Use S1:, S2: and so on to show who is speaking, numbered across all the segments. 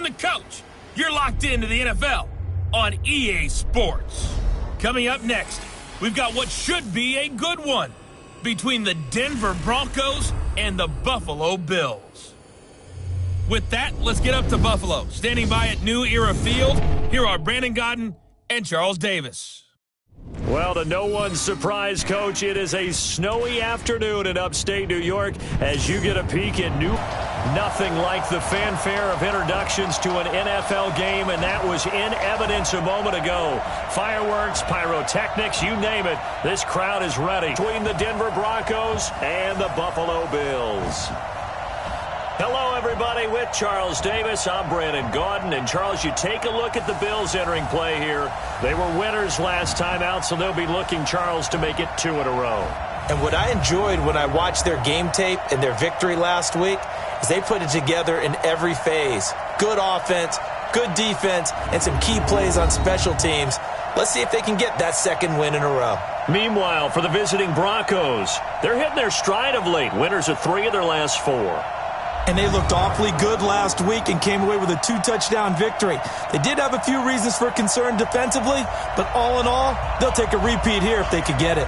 S1: the coach. You're locked into the NFL on EA Sports. Coming up next, we've got what should be a good one between the Denver Broncos and the Buffalo Bills. With that, let's get up to Buffalo. Standing by at New Era Field, here are Brandon Godden and Charles Davis.
S2: Well, to no one's surprise, Coach, it is a snowy afternoon in upstate New York as you get a peek at nothing like the fanfare of introductions to an NFL game, and that was in evidence a moment ago. Fireworks, pyrotechnics, you name it. This crowd is ready between the Denver Broncos and the Buffalo Bills. Hello, everybody. With Charles Davis, I'm Brandon Gaudin. And, Charles, you take a look at the Bills entering play here. They were winners last time out, so they'll be looking, Charles, to make it 2 in a row.
S3: And what I enjoyed when I watched their game tape and their victory last week is they put it together in every phase. Good offense, good defense, and some key plays on special teams. Let's see if they can get that second win in a row.
S2: Meanwhile, for the visiting Broncos, they're hitting their stride of late. Winners of 3 of their last 4.
S3: And they looked awfully good last week and came away with a 2-touchdown victory. They did have a few reasons for concern defensively, but all in all, they'll take a repeat here if they could get it.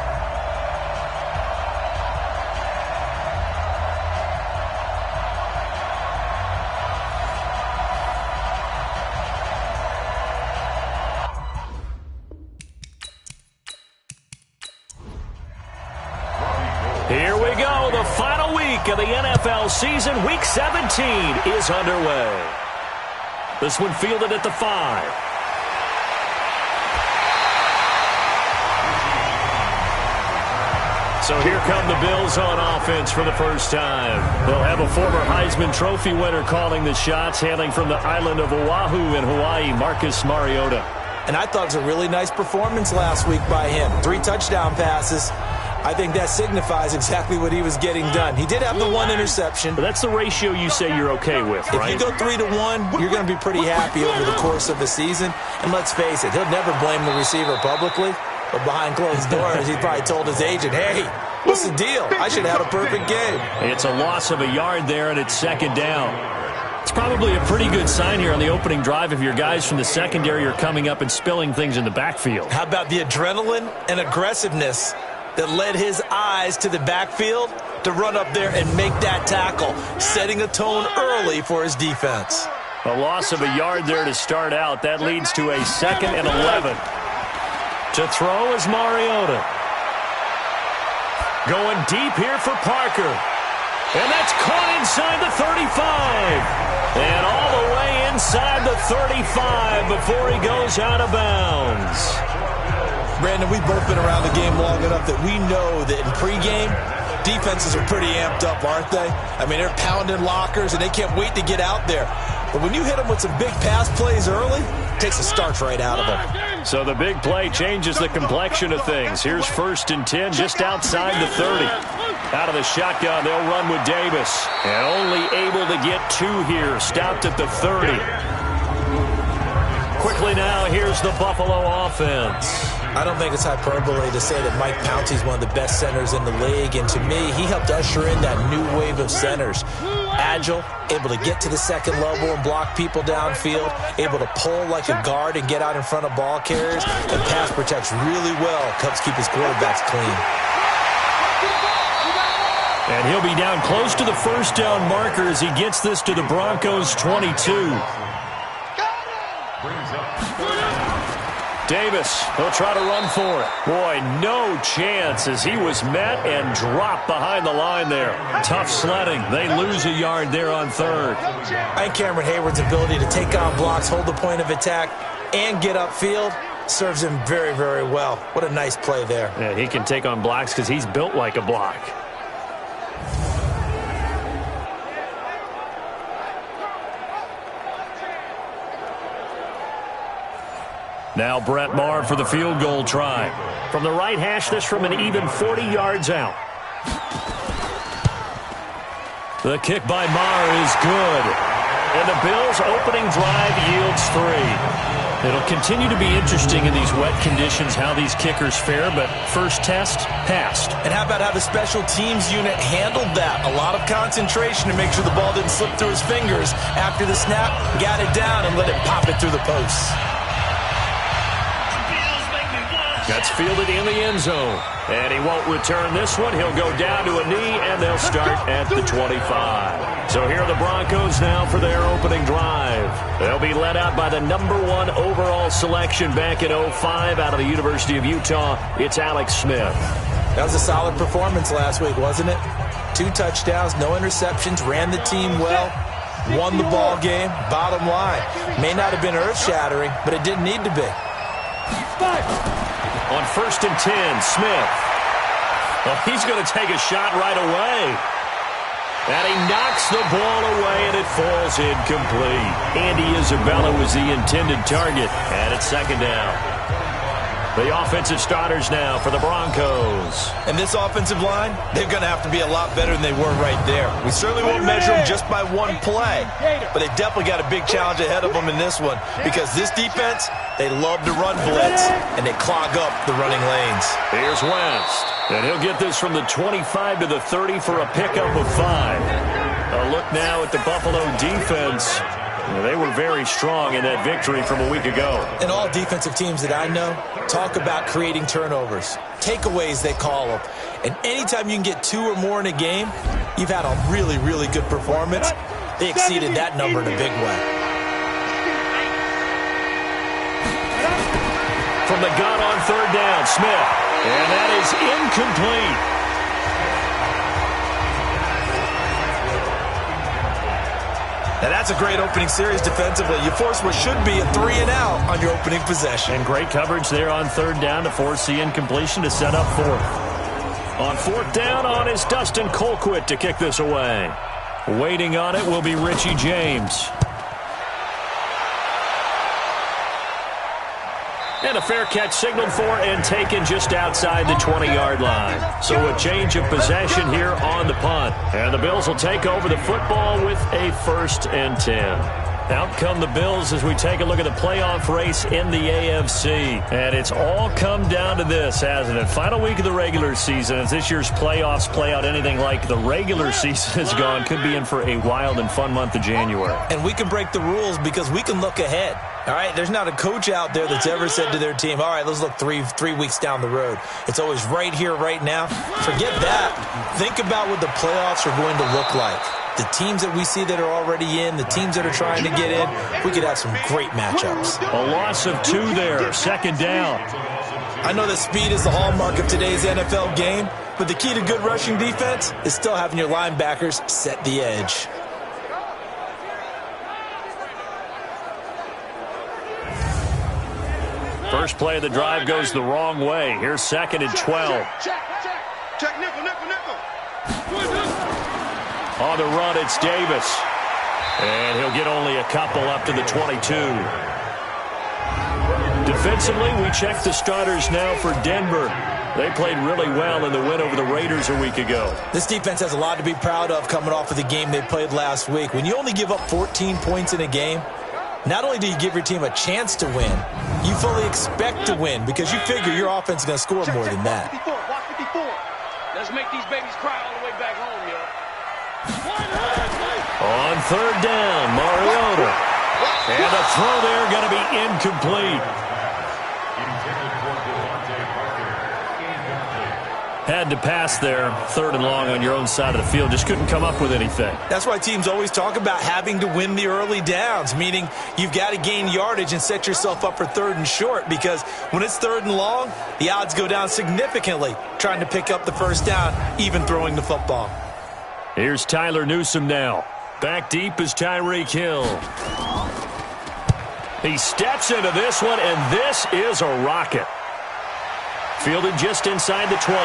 S2: Here we go. The final week of the NFL season. Week 17 is underway. This one fielded at the 5. So here come the Bills on offense for the first time. They'll have a former Heisman Trophy winner calling the shots, hailing from the island of Oahu in Hawaii, Marcus Mariota.
S3: And I thought it was a really nice performance last week by him. 3 touchdown passes. I think that signifies exactly what he was getting done. He did have the 1 interception.
S2: But that's the ratio you say you're okay with, right?
S3: If you go 3-1, you're going to be pretty happy over the course of the season. And let's face it, he'll never blame the receiver publicly. But behind closed doors, he probably told his agent, hey, what's the deal? I should have had a perfect game.
S2: It's a loss of a yard there, and it's second down. It's probably a pretty good sign here on the opening drive if your guys from the secondary are coming up and spilling things in the backfield.
S3: How about the adrenaline and aggressiveness that led his eyes to the backfield to run up there and make that tackle, setting a tone early for his defense.
S2: A loss of a yard there to start out. That leads to a 2nd and 11. To throw is Mariota. Going deep here for Parker. And that's caught inside the 35. And all the way inside the 35 before he goes out of bounds.
S3: Brandon, we've both been around the game long enough that we know that in pregame, defenses are pretty amped up, aren't they? I mean, they're pounding lockers, and they can't wait to get out there. But when you hit them with some big pass plays early, it takes the starch right out of them.
S2: So the big play changes the complexion of things. Here's 1st and 10 just outside the 30. Out of the shotgun, they'll run with Davis. And only able to get 2 here. Stopped at the 30. Quickly now, here's the Buffalo offense.
S3: I don't think it's hyperbole to say that Mike Pouncey's one of the best centers in the league. And to me, he helped usher in that new wave of centers. Agile, able to get to the second level and block people downfield, able to pull like a guard and get out in front of ball carriers, and pass protects really well, helps keep his quarterbacks clean.
S2: And he'll be down close to the first down marker as he gets this to the Broncos 22. Davis, he'll try to run for it. Boy, no chance as he was met and dropped behind the line there. Tough sledding. They lose a yard there on 3rd.
S3: I think Cameron Hayward's ability to take on blocks, hold the point of attack, and get upfield serves him very, very well. What a nice play there.
S2: Yeah, he can take on blocks because he's built like a block. Now Brett Maher for the field goal try. From the right hash, this from an even 40 yards out. The kick by Maher is good. And the Bills' opening drive yields 3. It'll continue to be interesting in these wet conditions how these kickers fare, but first test, passed.
S3: And how about how the special teams unit handled that? A lot of concentration to make sure the ball didn't slip through his fingers. After the snap, got it down and let it pop it through the posts.
S2: That's fielded in the end zone. And he won't return this one. He'll go down to a knee, and they'll start at the 25. So here are the Broncos now for their opening drive. They'll be led out by the #1 overall selection back in 2005 out of the University of Utah. It's Alex Smith.
S3: That was a solid performance last week, wasn't it? 2 touchdowns, no interceptions, ran the team well, won the ball game. Bottom line, may not have been earth-shattering, but it didn't need to be.
S2: On 1st and 10, Smith. Well, he's going to take a shot right away. And he knocks the ball away, and it falls incomplete. Andy Isabella was the intended target, and it's 2nd down. The offensive starters now for the Broncos.
S3: And this offensive line, they're going to have to be a lot better than they were right there. We certainly won't measure them just by one play, but they definitely got a big challenge ahead of them in this one because this defense, they love to run blitz, and they clog up the running lanes.
S2: Here's West, and he'll get this from the 25 to the 30 for a pickup of 5. A look now at the Buffalo defense. They were very strong in that victory from a week ago.
S3: And all defensive teams that I know talk about creating turnovers. Takeaways, they call them. And anytime you can get 2 or more in a game, you've had a really, really good performance. They exceeded that number in a big way.
S2: From the gun on 3rd down, Smith. And that is incomplete.
S3: Now that's a great opening series defensively. You force what should be a 3-and-out on your opening possession.
S2: And great coverage there on 3rd down to force the incompletion to set up 4th. On 4th down on is Dustin Colquitt to kick this away. Waiting on it will be Richie James. And a fair catch signaled for and taken just outside the 20-yard line. So a change of possession here on the punt. And the Bills will take over the football with a 1st and 10. Out come the Bills as we take a look at the playoff race in the AFC. And it's all come down to this, hasn't it? Final week of the regular season. As this year's playoffs play out anything like the regular season has gone, could be in for a wild and fun month of January.
S3: And we can break the rules because we can look ahead. All right, there's not a coach out there that's ever said to their team, all right, let's look three weeks down the road. It's always right here, right now. Forget that. Think about what the playoffs are going to look like. The teams that we see that are already in, the teams that are trying to get in, we could have some great matchups.
S2: A loss of 2 there, 2nd down.
S3: I know that speed is the hallmark of today's NFL game, but the key to good rushing defense is still having your linebackers set the edge.
S2: First play of the drive goes the wrong way. Here's 2nd and 12.
S4: Check, nickel.
S2: On the run, it's Davis. And he'll get only a couple up to the 22. Defensively, we check the starters now for Denver. They played really well in the win over the Raiders a week ago.
S3: This defense has a lot to be proud of coming off of the game they played last week. When you only give up 14 points in a game, not only do you give your team a chance to win, you fully expect to win because you figure your offense is going to score more than that.
S4: Watch 54. Let's make these babies cry all the way back home, yo.
S2: On 3rd down, Mariota. And the throw there going to be incomplete. Had to pass there, 3rd and long on your own side of the field. Just couldn't come up with anything.
S3: That's why teams always talk about having to win the early downs, meaning you've got to gain yardage and set yourself up for 3rd and short because when it's 3rd and long, the odds go down significantly trying to pick up the 1st down, even throwing the football.
S2: Here's Tyler Newsome now. Back deep is Tyreek Hill. He steps into this one, and this is a rocket. Fielded just inside the 20.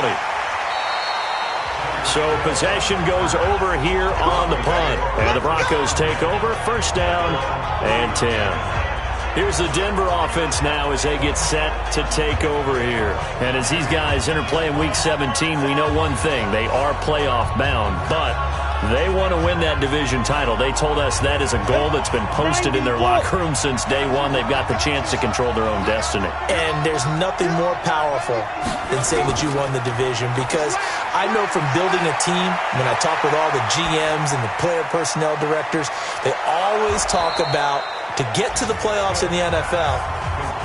S2: So possession goes over here on the punt. And the Broncos take over, 1st down and 10. Here's the Denver offense now as they get set to take over here. And as these guys interplay in Week 17, we know one thing. They are playoff bound, but They want to win that division title. They told us that is a goal that's been posted in their locker room since day one. They've got the chance to control their own destiny.
S3: And there's nothing more powerful than saying that you won the division, because I know from building a team, when I talk with all the GMs and the player personnel directors, they always talk about, to get to the playoffs in the NFL,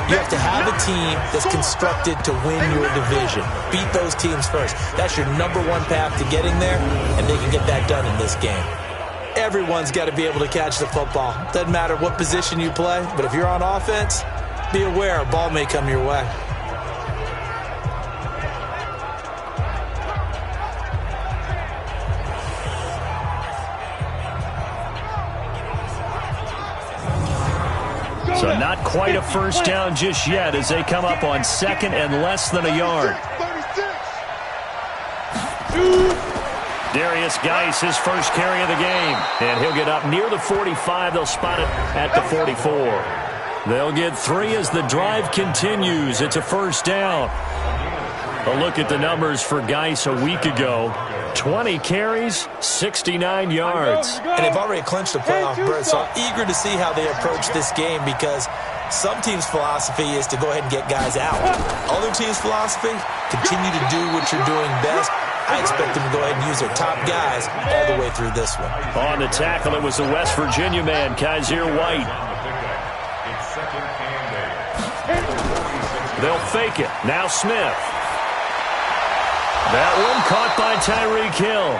S3: you have to have a team that's constructed to win your division. Beat those teams first. That's your number one path to getting there, and they can get that done in this game. Everyone's got to be able to catch the football. Doesn't matter what position you play, but if you're on offense, be aware a ball may come your way.
S2: So not quite a first down just yet as they come up on second and less than a yard. Darius Geis, his first carry of the game. And he'll get up near the 45. They'll spot it at the 44. They'll get 3 as the drive continues. It's a first down. A look at the numbers for Geis a week ago. 20 carries, 69 yards.
S3: And they've already clinched the playoff berth, so I'm eager to see how they approach this game, because some teams' philosophy is to go ahead and get guys out. Other teams' philosophy, continue to do what you're doing best. I expect them to go ahead and use their top guys all the way through this one.
S2: On the tackle, it was the West Virginia man, Kaiser White. They'll fake it. Now Smith. That one caught by Tyreek Hill.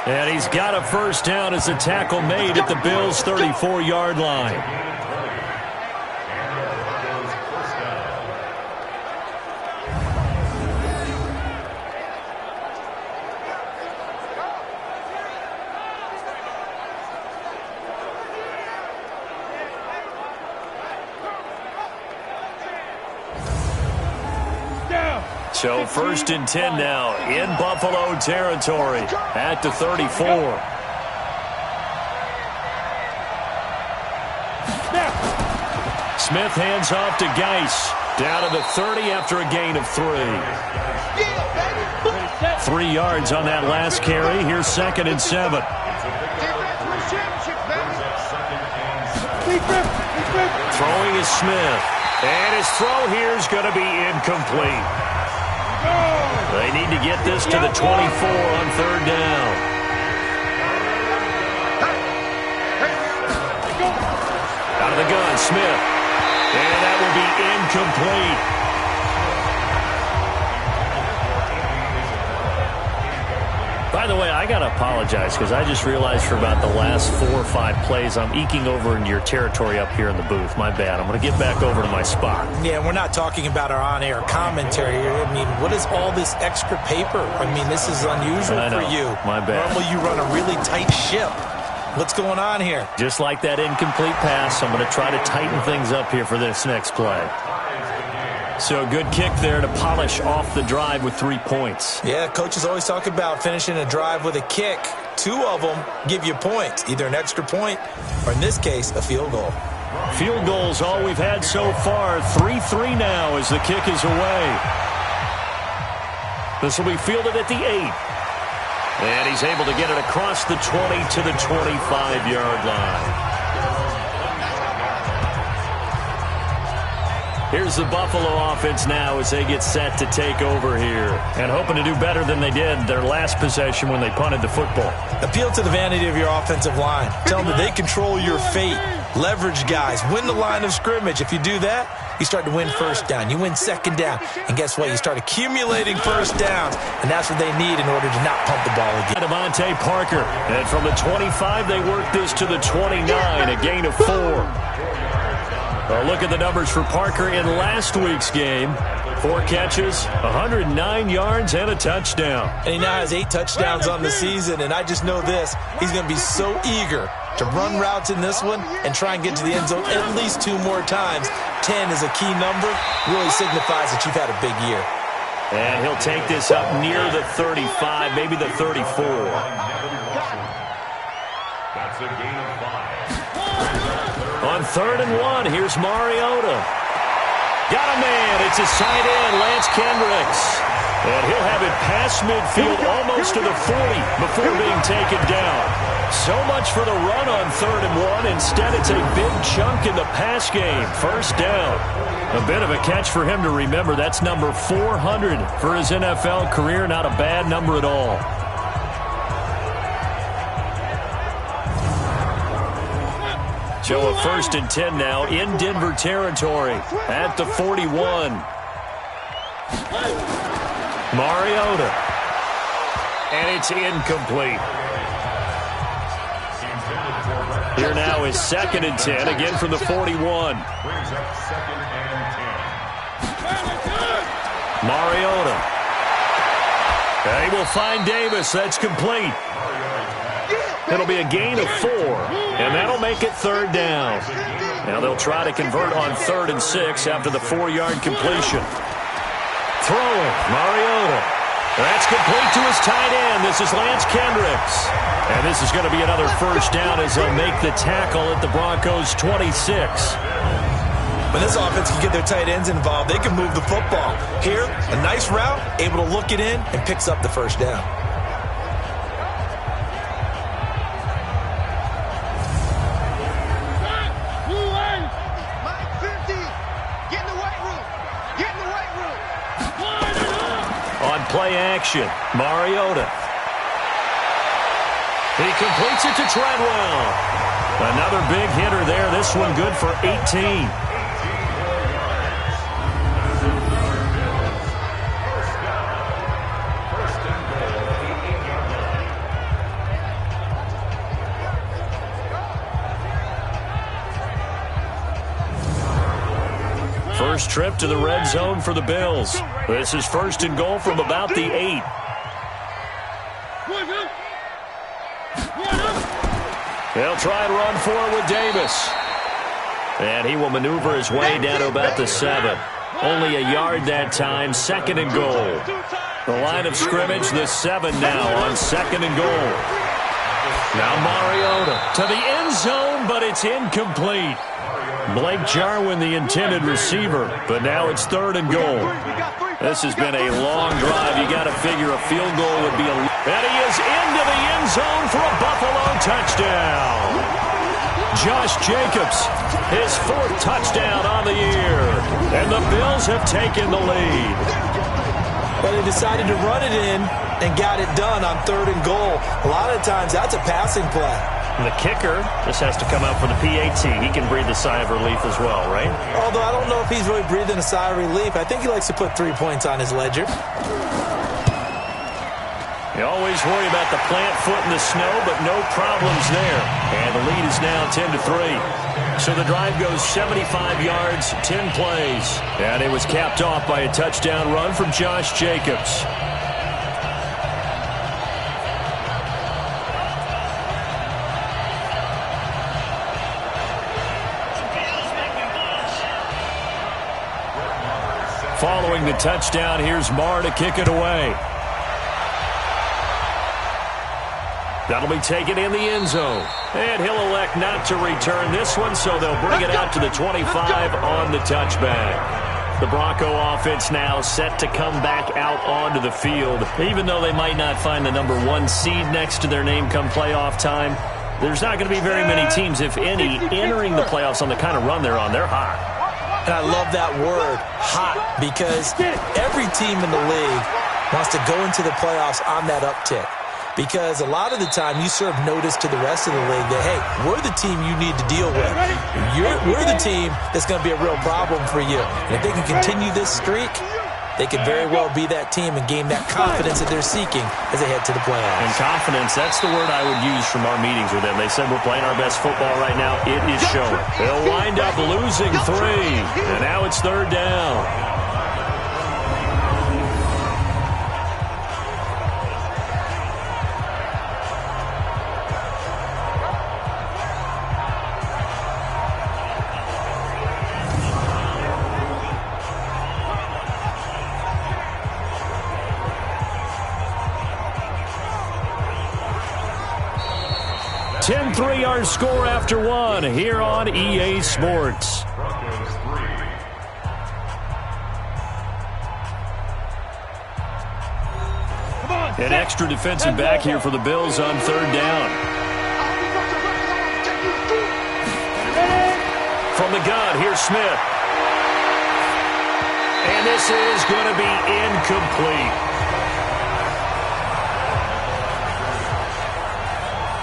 S2: And he's got a first down as the tackle made at the Bills' 34-yard line. So first and 10 now in Buffalo territory at the 34. Smith hands off to Geis. Down to the 30 after a gain of 3. 3 yards on that last carry. Here's second and 7. Throwing is Smith. And his throw here is going to be incomplete. They need to get this to the 24 on third down. Out of the gun, Smith. And that will be incomplete. By the way, I got to apologize because I just realized for about the last 4 or 5 plays, I'm eking over into your territory up here in the booth. My bad. I'm going to get back over to my spot.
S3: Yeah, we're not talking about our on-air commentary here. I mean, what is all this extra paper? I mean, this is unusual for you.
S2: My bad.
S3: Normally you run a really tight ship. What's going on here?
S2: Just like that incomplete pass, I'm going to try to tighten things up here for this next play. So a good kick there to polish off the drive with 3 points.
S3: Yeah, coaches always talk about finishing a drive with a kick. 2 of them give you points, either an extra point or, in this case, a field goal.
S2: Field goals all we've had so far. 3-3 now as the kick is away. This will be fielded at the 8. And he's able to get it across the 20 to the 25-yard line. Here's the Buffalo offense now as they get set to take over here. And hoping to do better than they did their last possession when they punted the football.
S3: Appeal to the vanity of your offensive line. Tell them that they control your fate. Leverage guys. Win the line of scrimmage. If you do that, you start to win first down. You win second down. And guess what? You start accumulating first downs. And that's what they need in order to not pump the ball again.
S2: Devontae Parker. And from the 25, they work this to the 29. A gain of 4. A look at the numbers for Parker in last week's game. 4 catches, 109 yards, and a touchdown.
S3: And he now has 8 touchdowns on the season, and I just know this. He's going to be so eager to run routes in this one and try and get to the end zone at least 2 more times. 10 is a key number. Really signifies that you've had a big year.
S2: And he'll take this up near the 35, maybe the 34.
S5: That's a gain of 5.
S2: On 3rd and 1, here's Mariota. Got a man. It's a side end, Lance Kendricks. And he'll have it past midfield almost to the 40 before being taken down. So much for the run on 3rd and 1. Instead, it's a big chunk in the pass game. First down. A bit of a catch for him to remember. That's number 400 for his NFL career. Not a bad number at all. So a 1st and 10 now in Denver territory at the 41. Mariota. And it's incomplete. Here now is 2nd and 10, again from the 41. Mariota. They will find Davis. That's complete. It'll be a gain of 4, and that'll make it 3rd down. Now they'll try to convert on 3rd and 6 after the 4-yard completion. Throwing, Mariota. That's complete to his tight end. This is Lance Kendricks. And this is going to be another first down as they'll make the tackle at the Broncos' 26.
S3: When this offense can get their tight ends involved, they can move the football. Here, a nice route, able to look it in, and picks up the first down.
S2: Play action. Mariota. He completes it to Treadwell. Another big hitter there. This one good for 18. First trip to the red zone for the Bills. This is 1st and goal from about the 8. They'll try and run forward with Davis. And he will maneuver his way down to about the 7. Only a yard that time, 2nd and goal. The line of scrimmage, the 7 now on 2nd and goal. Now Mariota to the end zone, but it's incomplete. Blake Jarwin, the intended receiver, but now it's 3rd and goal. This has been a long drive. You got to figure a field goal would be a... And he is into the end zone for a Buffalo touchdown. Josh Jacobs, his 4th touchdown on the year. And the Bills have taken the lead.
S3: But they decided to run it in and got it done on 3rd and goal. A lot of times, that's a passing play.
S2: And the kicker just has to come out for the PAT. He can breathe a sigh of relief as well, right?
S3: Although I don't know if he's really breathing a sigh of relief. I think he likes to put 3 points on his ledger.
S2: You always worry about the plant foot in the snow, but no problems there. And the lead is now 10-3. So the drive goes 75 yards, 10 plays. And it was capped off by a touchdown run from Josh Jacobs. Following the touchdown, here's Marr to kick it away. That'll be taken in the end zone. And he'll elect not to return this one, so they'll bring it out to the 25 on the touchback. The Bronco offense now set to come back out onto the field. Even though they might not find the number 1 seed next to their name come playoff time, there's not going to be very many teams, if any, entering the playoffs on the kind of run they're on. They're hot.
S3: And I love that word, hot, because every team in the league wants to go into the playoffs on that uptick. Because a lot of the time you serve notice to the rest of the league that, hey, we're the team you need to deal with. We're the team that's going to be a real problem for you. And if they can continue this streak, they could very well be that team and gain that confidence that they're seeking as they head to the playoffs.
S2: And confidence, that's the word I would use from our meetings with them. They said we're playing our best football right now. It is showing. They'll wind up losing 3, and now it's 3rd down. Our score after 1 here on EA Sports. An extra defensive back here for the Bills on third down. From the gun, here's Smith. And this is going to be incomplete.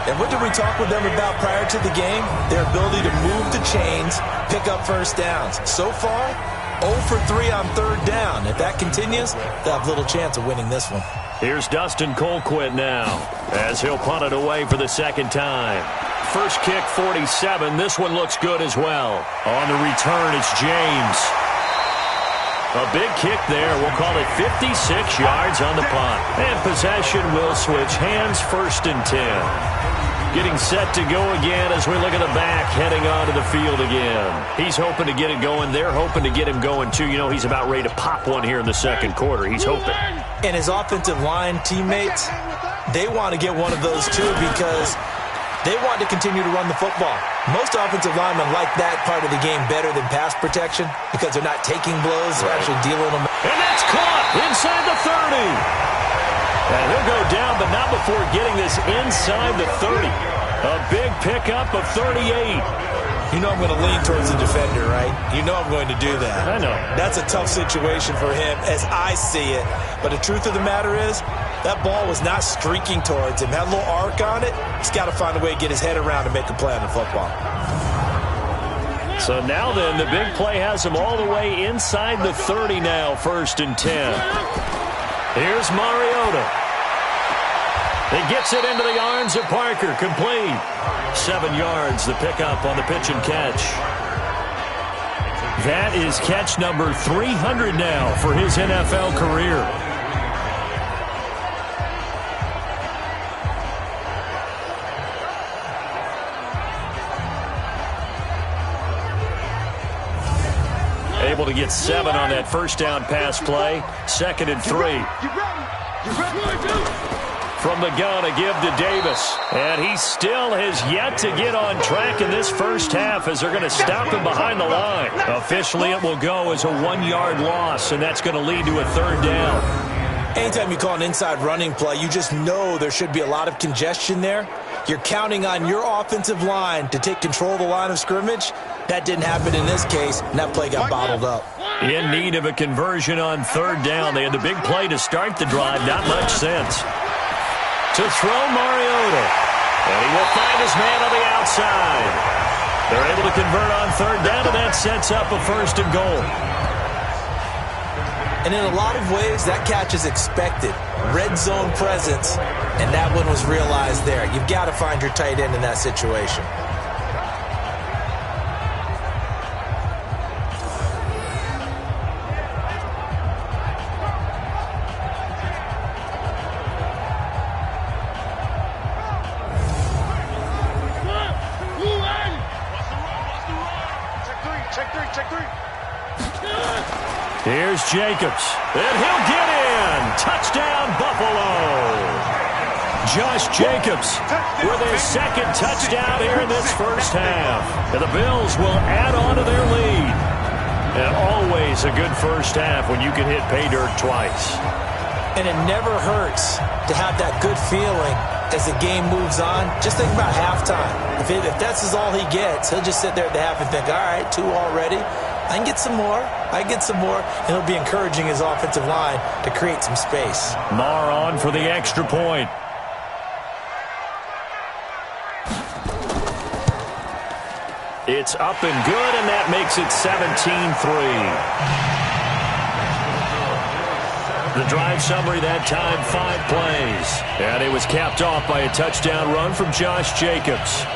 S3: And what did we talk with them about prior to the game? Their ability to move the chains, pick up first downs. So far, 0 for 3 on third down. If that continues, they'll have little chance of winning this one.
S2: Here's Dustin Colquitt now as he'll punt it away for the second time. First kick, 47. This one looks good as well. On the return, it's James. A big kick there. We'll call it 56 yards on the punt. And possession will switch hands, 1st and 10. Getting set to go again as we look at the back heading onto the field again. He's hoping to get it going. They're hoping to get him going, too. You know, he's about ready to pop one here in the second quarter. He's hoping.
S3: And his offensive line teammates, they want to get one of those, too, because they want to continue to run the football. Most offensive linemen like that part of the game better than pass protection because they're not taking blows. They're actually dealing them.
S2: And that's caught inside the 30. And he'll go down, but not before getting this inside the 30. A big pickup of 38.
S3: You know I'm going to lean towards the defender, right? You know I'm going to do that.
S2: I know.
S3: That's a tough situation for him as I see it. But the truth of the matter is, that ball was not streaking towards him. Had a little arc on it. He's got to find a way to get his head around and make a play on the football.
S2: So now then, the big play has him all the way inside the 30 now, 1st and 10. Here's Mariota. He gets it into the arms of Parker. Complete. 7 yards, the pickup on the pitch and catch. That is catch number 300 now for his NFL career. Able to get 7 on that first down pass play. 2nd and 3. From the gun, a give to Davis. And he still has yet to get on track in this first half as they're going to stop him behind the line. Officially, it will go as a 1-yard loss, and that's going to lead to a 3rd down.
S3: Anytime you call an inside running play, you just know there should be a lot of congestion there. You're counting on your offensive line to take control of the line of scrimmage. That didn't happen in this case, and that play got bottled up.
S2: In need of a conversion on 3rd down. They had the big play to start the drive. Not much sense. To throw Mariota. And he will find his man on the outside. They're able to convert on 3rd down, and that sets up a 1st and goal.
S3: And in a lot of ways, that catch is expected. Red zone presence, and that one was realized there. You've got to find your tight end in that situation.
S2: Here's Jacobs, and he'll get in. Touchdown, Buffalo. Josh Jacobs with his 2nd touchdown here in this first half. And the Bills will add on to their lead. And always a good first half when you can hit pay dirt twice.
S3: And it never hurts to have that good feeling as the game moves on. Just think about halftime. If that's all he gets, he'll just sit there at the half and think, all right, 2 already. I can get some more. I can get some more. And he'll be encouraging his offensive line to create some space.
S2: Marr on for the extra point. It's up and good, and that makes it 17-3. The drive summary that time, 5 plays. And it was capped off by a touchdown run from Josh Jacobs.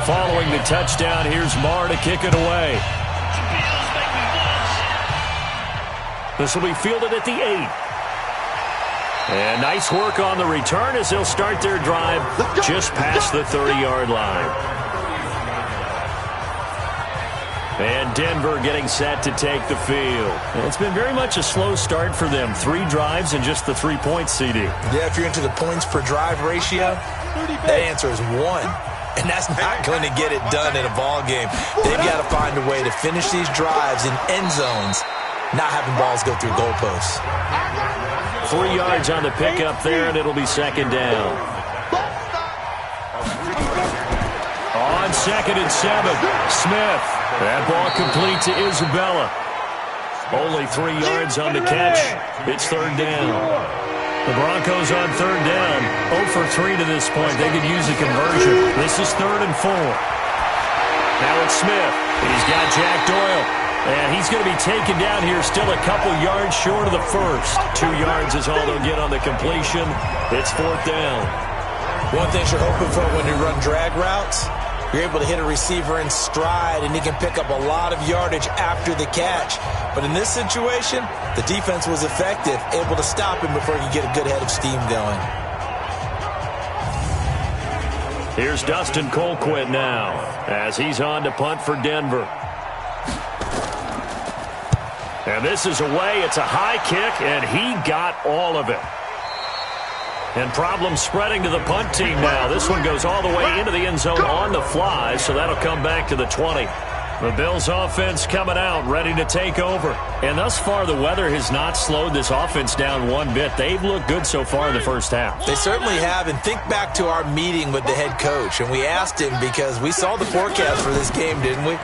S2: Following the touchdown, here's Marr to kick it away. This will be fielded at the 8. And nice work on the return as they'll start their drive just past the 30-yard line. And Denver getting set to take the field. And it's been very much a slow start for them. 3 drives and just the 3 points, CD.
S3: Yeah, if you're into the points per drive ratio, that answer is 1. And that's not going to get it done in a ball game. They've got to find a way to finish these drives in end zones, not having balls go through goalposts.
S2: 3 yards on the pickup there, and it'll be second down. On 2nd and 7, Smith. That ball complete to Isabella. Only 3 yards on the catch. It's third down. The Broncos on third down. 0 for 3 to this point. They could use a conversion. This is 3rd and 4. Now it's Smith. He's got Jack Doyle. And he's going to be taken down here, still a couple yards short of the first. 2 yards is all they'll get on the completion. It's 4th down.
S3: One thing you're hoping for when you run drag routes, you're able to hit a receiver in stride, and he can pick up a lot of yardage after the catch. But in this situation, the defense was effective, able to stop him before he could get a good head of steam going.
S2: Here's Dustin Colquitt now as he's on to punt for Denver. And this is away. It's a high kick, and he got all of it. And problems spreading to the punt team now. This one goes all the way into the end zone on the fly, so that'll come back to the 20. The Bills offense coming out, ready to take over. And thus far, the weather has not slowed this offense down one bit. They've looked good so far in the first half.
S3: They certainly have. And think back to our meeting with the head coach. And we asked him, because we saw the forecast for this game, didn't we?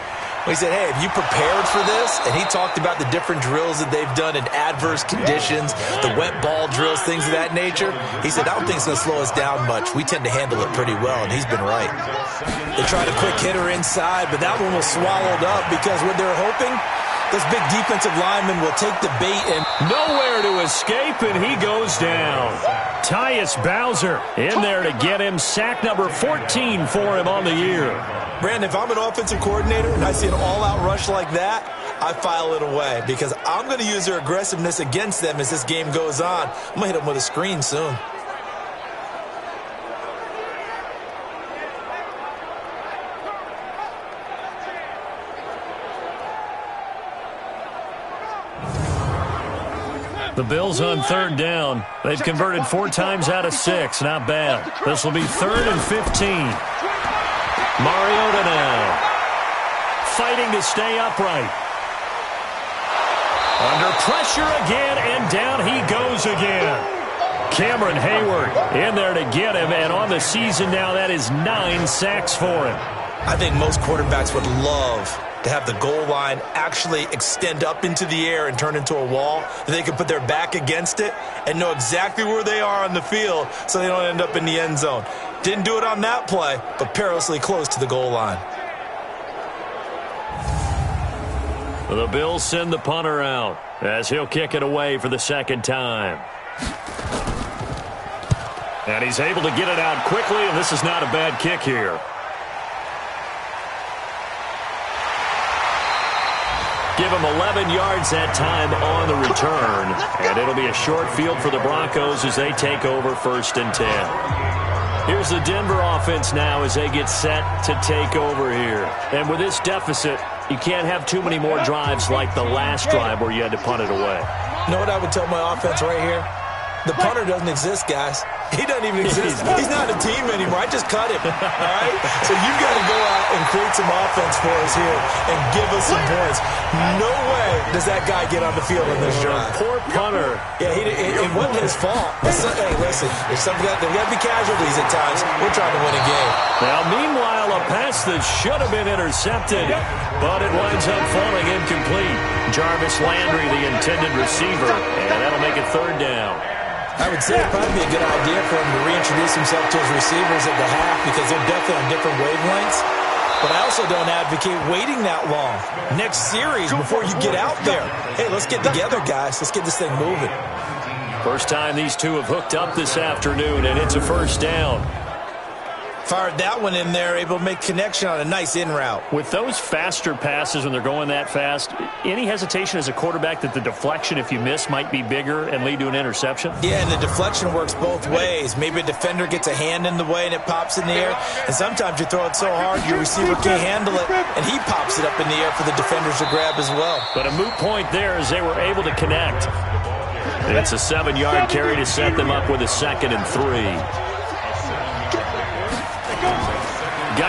S3: We said, hey, have you prepared for this? And he talked about the different drills that they've done in adverse conditions, the wet ball drills, things of that nature. He said, I don't think it's going to slow us down much. We tend to handle it pretty well, and he's been right. They tried a quick hitter inside, but that one was swallowed up because what they're hoping, this big defensive lineman will take the bait and
S2: nowhere to escape, and he goes down. Tyus Bowser in there to get him. Sack number 14 for him on the year.
S3: Brandon, if I'm an offensive coordinator and I see an all-out rush like that, I file it away because I'm going to use their aggressiveness against them as this game goes on. I'm going to hit them with a screen soon.
S2: The Bills on third down. They've converted 4 times out of 6. Not bad. This will be 3rd and 15. Mariota now. Fighting to stay upright. Under pressure again, and down he goes again. Cameron Hayward in there to get him, and on the season now, that is 9 sacks for him.
S3: I think most quarterbacks would love to have the goal line actually extend up into the air and turn into a wall, that they can put their back against it and know exactly where they are on the field so they don't end up in the end zone. Didn't do it on that play, but perilously close to the goal line.
S2: The Bills send the punter out as he'll kick it away for the second time. And he's able to get it out quickly, and this is not a bad kick here. Give him 11 yards that time on the return. And it'll be a short field for the Broncos as they take over 1st and 10. Here's the Denver offense now as they get set to take over here. And with this deficit, you can't have too many more drives like the last drive where you had to punt it away.
S3: You know what I would tell my offense right here? The punter doesn't exist, guys. He doesn't even exist. He's not a team anymore. I just cut him. All right? So you've got to go out and create some offense for us here and give us some points. No way does that guy get on the field in this drive.
S2: Poor punter.
S3: Yeah, it wasn't his fault. Hey, listen, there's got to be casualties at times. We're trying to win a game.
S2: Now, meanwhile, a pass that should have been intercepted, but it winds up falling incomplete. Jarvis Landry, the intended receiver, and that'll make it 3rd down.
S3: I would say it'd probably be a good idea for him to reintroduce himself to his receivers at the half because they're definitely on different wavelengths. But I also don't advocate waiting that long. Next series before you get out there. Hey, let's get together, guys. Let's get this thing moving.
S2: First time these two have hooked up this afternoon, and it's a 1st down.
S3: Fired that one in there, able to make connection on a nice in route.
S2: With those faster passes when they're going that fast, any hesitation as a quarterback that the deflection, if you miss, might be bigger and lead to an interception?
S3: Yeah, and the deflection works both ways. Maybe a defender gets a hand in the way and it pops in the air. And sometimes you throw it so hard your receiver can't handle it, and he pops it up in the air for the defenders to grab as well.
S2: But a moot point there as they were able to connect. It's a 7-yard carry to set them up with a 2nd and 3.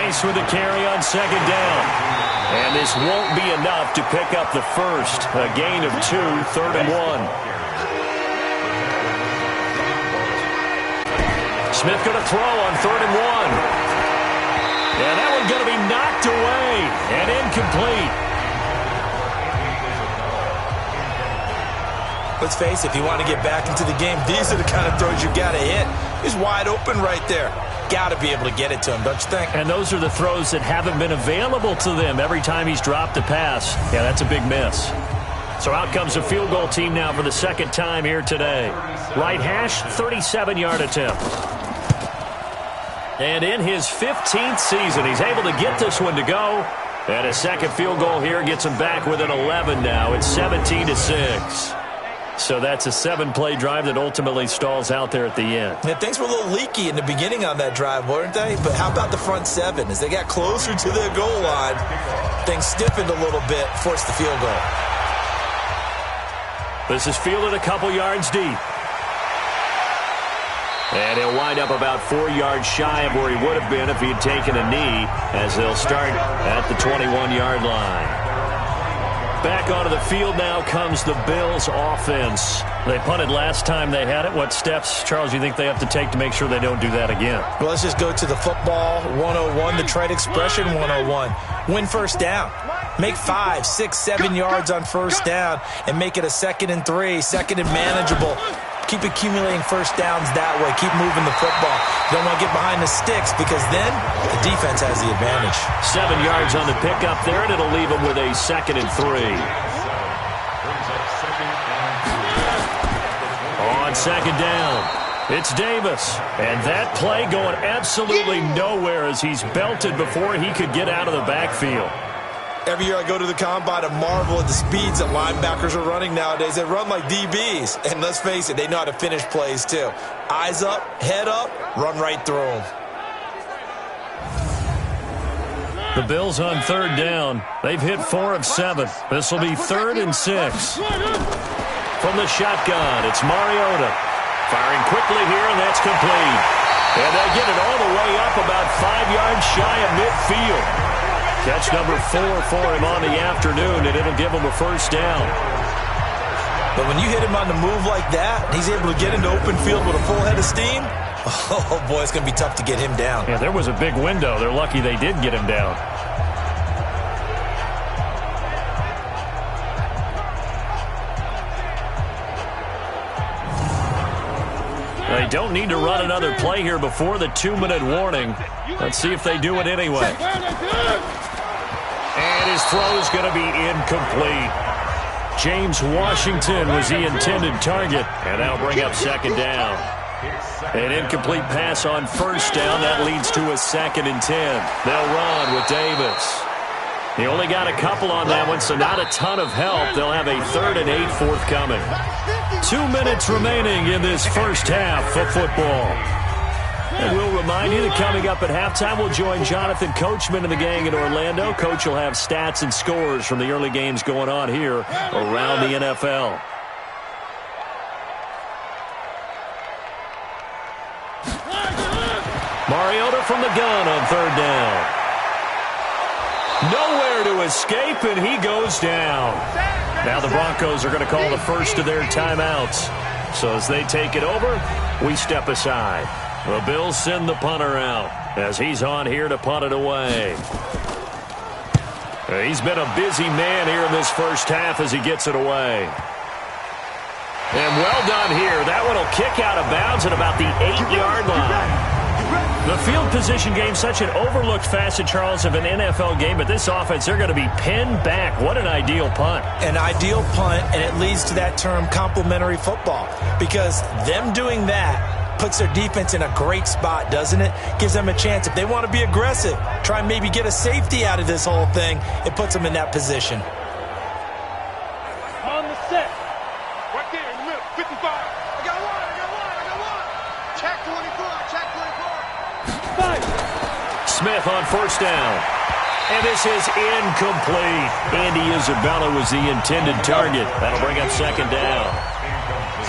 S2: Rice with the carry on second down. And this won't be enough to pick up the first. A gain of 2, 3rd and 1. Smith going to throw on 3rd and 1. And that one's going to be knocked away and incomplete.
S3: Let's face it, if you want to get back into the game, these are the kind of throws you got to hit. He's wide open right there. Got to be able to get it to him, don't you think?
S2: And those are the throws that haven't been available to them every time he's dropped a pass. Yeah, that's a big miss. So out comes a field goal team now for the second time here today. Right hash, 37-yard attempt. And in his 15th season, he's able to get this one to go. And a second field goal here gets him back within 11 now. It's 17-6. So that's a 7-play drive that ultimately stalls out there at the end.
S3: Yeah, things were a little leaky in the beginning on that drive, weren't they? But how about the front 7? As they got closer to their goal line, things stiffened a little bit, forced the field goal.
S2: This is fielded a couple yards deep. And he'll wind up about 4 yards shy of where he would have been if he had taken a knee, as they'll start at the 21-yard line. Back onto the field now comes the Bills offense. They punted last time they had it. What steps, Charles, you think they have to take to make sure they don't do that again?
S3: Well, let's just go to the football 101, the trade expression 101. Win first down. Make 5, 6, 7 yards on first down and make it a 2nd and 3, 2nd and manageable. Keep accumulating first downs that way. Keep moving the football. You don't want to get behind the sticks because then the defense has the advantage.
S2: 7 yards on the pickup there, and it'll leave them with a 2nd and 3. On second down, it's Davis. And that play going absolutely nowhere as he's belted before he could get out of the backfield.
S3: Every year I go to the combine and marvel at the speeds that linebackers are running nowadays. They run like DBs. And let's face it, they know how to finish plays too. Eyes up, head up, run right through them.
S2: The Bills on third down. They've hit 4 of 7. This will be 3rd and 6. From the shotgun, it's Mariota. Firing quickly here, and that's complete. And they get it all the way up about 5 yards shy of midfield. Catch number 4 for him on the afternoon, and it'll give him a first down.
S3: But when you hit him on the move like that, he's able to get into open field with a full head of steam. Oh, boy, it's going to be tough to get him down.
S2: Yeah, there was a big window. They're lucky they did get him down. They don't need to run another play here before the 2-minute warning. Let's see if they do it anyway. And his throw is going to be incomplete. James Washington was the intended target, and that'll bring up second down. An incomplete pass on first down. That leads to a 2nd and 10. They'll run with Davis. He only got a couple on that one, so not a ton of help. They'll have a 3rd and 8 forthcoming. 2 minutes remaining in this first half of football. And we'll remind you that coming up at halftime, we'll join Jonathan Coachman and the gang in Orlando. Coach will have stats and scores from the early games going on here around the NFL. Mariota from the gun on third down. Nowhere to escape, and he goes down. Now the Broncos are going to call the first of their timeouts. So as they take it over, we step aside. The Bills send the punter out as he's on here to punt it away. He's been a busy man here in this first half as he gets it away. And well done here. That one will kick out of bounds at about the 8-yard line. The field position game, such an overlooked facet, Charles, of an NFL game, but this offense, they're going to be pinned back. What an ideal punt.
S3: An ideal punt, and it leads to that term complementary football, because them doing that puts their defense in a great spot, doesn't it? Gives them a chance. If they want to be aggressive, try and maybe get a safety out of this whole thing, it puts them in that position.
S4: On the set. Right there in the middle. 55. I got one. Check 24. Check 24.
S2: Smith on first down. And this is incomplete. Andy Isabella was the intended target. That'll bring up second down.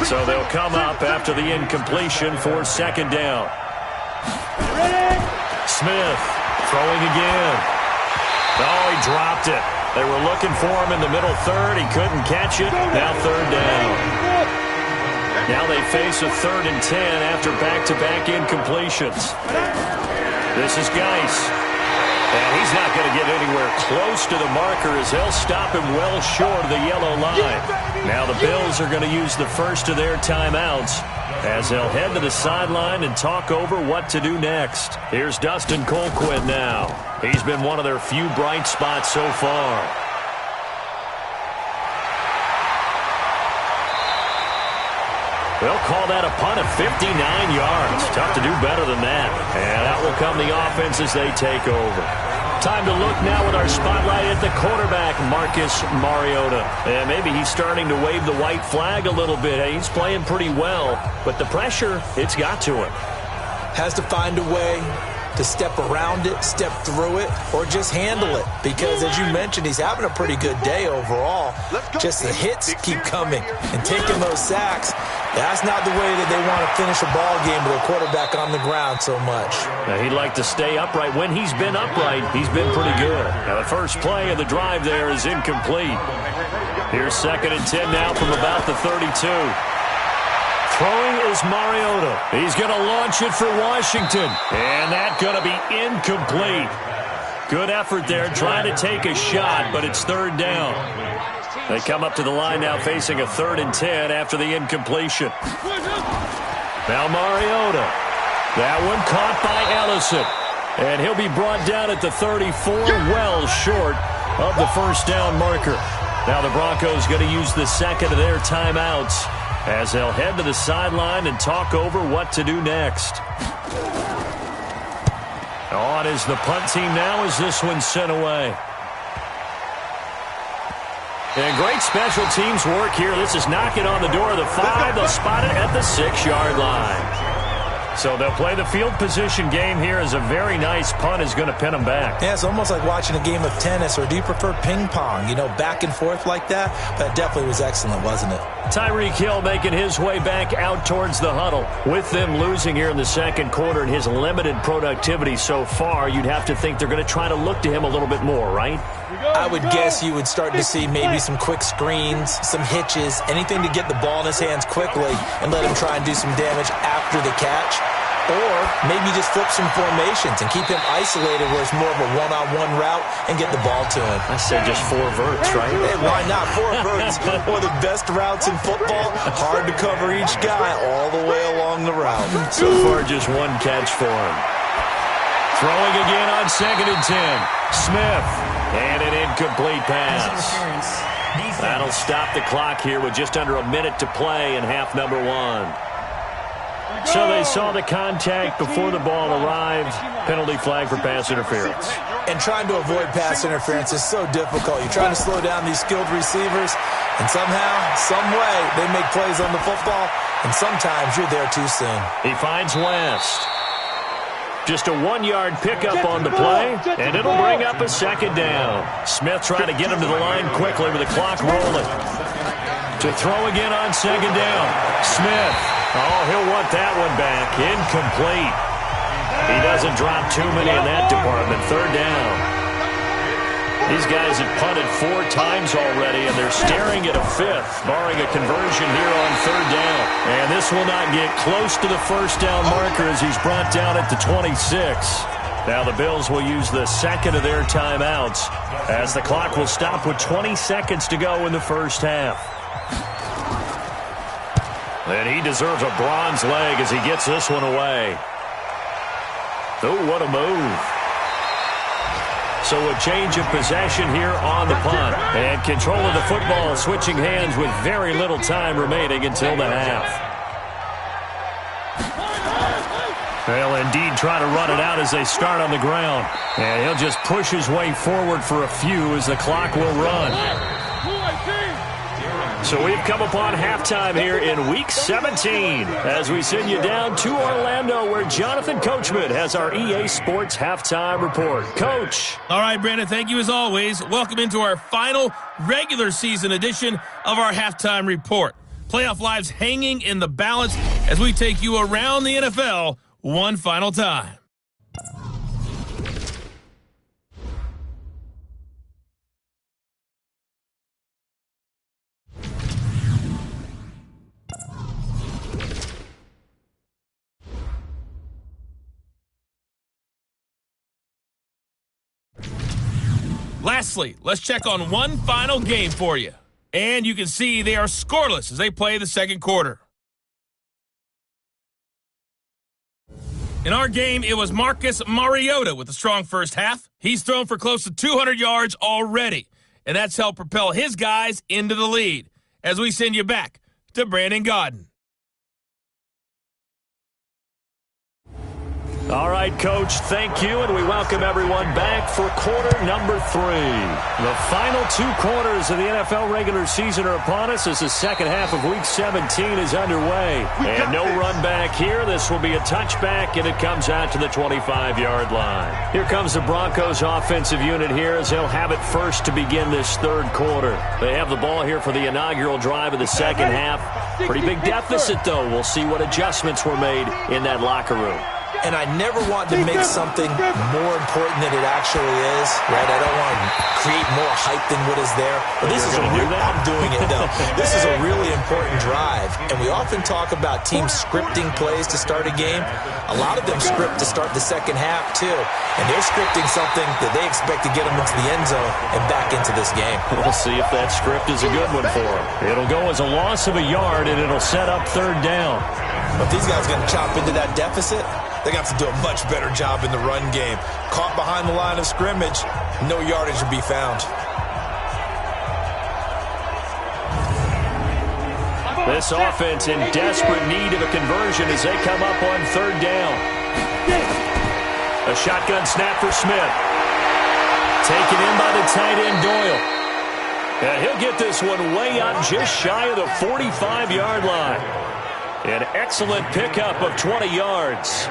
S2: So they'll come up after the incompletion for second down. Smith Throwing again. Oh, he dropped it. They were looking for him in the middle third. He couldn't catch it. Now third down. Now they face a 3rd and 10 after back-to-back incompletions. This is Geis. And he's not going to get anywhere close to the marker as they'll stop him well short of the yellow line. Now the Bills are going to use the first of their timeouts as they'll head to the sideline and talk over what to do next. Here's Dustin Colquitt now. He's been one of their few bright spots so far. They'll call that a punt of 59 yards. Tough to do better than that. And out will come the offense as they take over. Time to look now with our spotlight at the quarterback, Marcus Mariota. And maybe he's starting to wave the white flag a little bit. He's playing pretty well, but the pressure, it's got to him.
S3: Has to find a way to step around it, step through it, or just handle it. Because, as you mentioned, he's having a pretty good day overall. Just the hits keep coming and taking those sacks. That's not the way that they want to finish a ball game with a quarterback on the ground so much.
S2: Now, he'd like to stay upright. When he's been upright, he's been pretty good. Now, the first play of the drive there is incomplete. Here's 2nd and 10 now from about the 32. Throwing is Mariota. He's going to launch it for Washington. And that's going to be incomplete. Good effort there, trying to take a shot, but it's 3rd down. They come up to the line now facing a 3rd and 10 after the incompletion. Now Mariota. That one caught by Ellison. And he'll be brought down at the 34, well short of the first down marker. Now the Broncos going to use the second of their timeouts as they'll head to the sideline and talk over what to do next. On is the punt team now as this one's sent away. And great special teams work here. This is knocking on the door of the 5. They'll spot it at the 6-yard line. So they'll play the field position game here as a very nice punt is going to pin them back.
S3: Yeah, it's almost like watching a game of tennis, or do you prefer ping pong? You know, back and forth like that? That definitely was excellent, wasn't it?
S2: Tyreek Hill making his way back out towards the huddle. With them losing here in the second quarter and his limited productivity so far, you'd have to think they're going to try to look to him a little bit more, right?
S3: I would guess you would start to see maybe some quick screens, some hitches, anything to get the ball in his hands quickly and let him try and do some damage after the catch. Or maybe just flip some formations and keep him isolated where it's more of a one-on-one route and get the ball to him.
S2: I said just 4 verts, right?
S3: Hey, why not? 4 verts, one of the best routes in football. Hard to cover each guy all the way along the route.
S2: So far, just 1 catch for him. Throwing again on 2nd and 10. Smith. And an incomplete pass. That'll stop the clock here with just under a minute to play in half number 1. So they saw the contact before the ball arrived. Penalty flag for pass interference.
S3: And trying to avoid pass interference is so difficult. You're trying to slow down these skilled receivers, and somehow, some way, they make plays on the football, and sometimes you're there too soon.
S2: He finds West. Just a 1-yard pickup on the play, and it'll bring up a 2nd down. Smith trying to get him to the line quickly with the clock rolling. To throw again on 2nd down. Smith. Oh, he'll want that one back. Incomplete. He doesn't drop too many in that department. 3rd down. These guys have punted 4 times already, and they're staring at a 5th, barring a conversion here on 3rd down. And this will not get close to the first down marker as he's brought down at the 26. Now the Bills will use the second of their timeouts as the clock will stop with 20 seconds to go in the first half. And he deserves a bronze leg as he gets this one away. Oh, what a move. So a change of possession here on the punt. And control of the football switching hands with very little time remaining until the half. They'll indeed try to run it out as they start on the ground. And he'll just push his way forward for a few as the clock will run. So we've come upon halftime here in Week 17 as we send you down to Orlando where Jonathan Coachman has our EA Sports Halftime Report. Coach.
S1: All right, Brandon, thank you as always. Welcome into our final regular season edition of our Halftime Report. Playoff lives hanging in the balance as we take you around the NFL one final time. Lastly, let's check on one final game for you. And you can see they are scoreless as they play the second quarter. In our game, it was Marcus Mariota with a strong first half. He's thrown for close to 200 yards already, and that's helped propel his guys into the lead. As we send you back to Brandon Gaudin.
S2: All right, Coach, thank you, and we welcome everyone back for quarter number 3. The final 2 quarters of the NFL regular season are upon us as the second half of Week 17 is underway. And no run back here. This will be a touchback, and it comes out to the 25-yard line. Here comes the Broncos offensive unit here as they'll have it first to begin this third quarter. They have the ball here for the inaugural drive of the second half. Pretty big deficit, though. We'll see what adjustments were made in that locker room.
S3: And I never want to make something more important than it actually is, right? I don't want to create more hype than what is there. But this is I'm doing it, though. This is a really important drive. And we often talk about teams scripting plays to start a game. A lot of them script to start the second half, too. And they're scripting something that they expect to get them into the end zone and back into this game.
S2: We'll see if that script is a good one for them. It'll go as a loss of a yard, and it'll set up third down.
S3: But these guys are going to chop into that deficit. They got to do a much better job in the run game. Caught behind the line of scrimmage, no yardage to be found.
S2: This offense in desperate need of a conversion as they come up on third down. A shotgun snap for Smith. Taken in by the tight end Doyle. And he'll get this one way out just shy of the 45-yard line. An excellent pickup of 20 yards.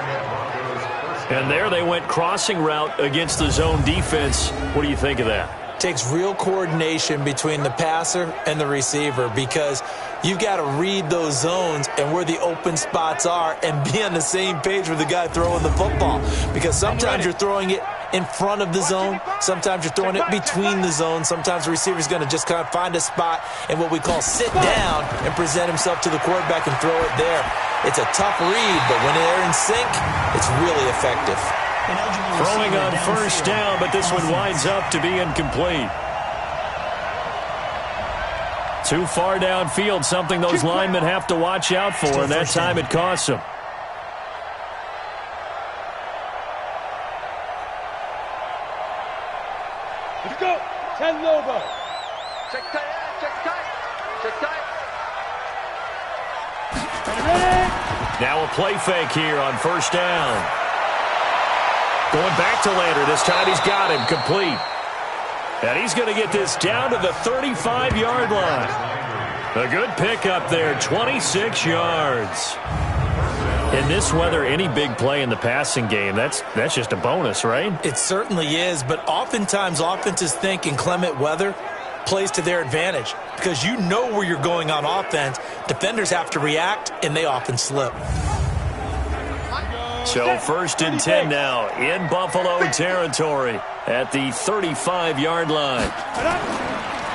S2: And there they went crossing route against the zone defense. What do you think of that?
S3: Takes real coordination between the passer and the receiver because you've got to read those zones and where the open spots are and be on the same page with the guy throwing the football. Because sometimes you're throwing it in front of the zone. Sometimes you're throwing it between the zones. Sometimes the receiver's going to just kind of find a spot and what we call sit down and present himself to the quarterback and throw it there. It's a tough read, but when they're in sync, it's really effective.
S2: Throwing on first down, but this one winds up to be incomplete. Too far downfield, something those linemen have to watch out for, and that time it costs them.
S4: Let's go. 10 Lobo. Check tight. Check tight. Check tight.
S2: Now a play fake here on first down. Going back to Lander. This time he's got him complete. And he's going to get this down to the 35-yard line. A good pickup there, 26 yards. In this weather, any big play in the passing game, that's just a bonus, right?
S3: It certainly is, but oftentimes offenses think inclement weather plays to their advantage because you know where you're going on offense. Defenders have to react, and they often slip.
S2: So first and 10 now in Buffalo territory at the 35-yard line.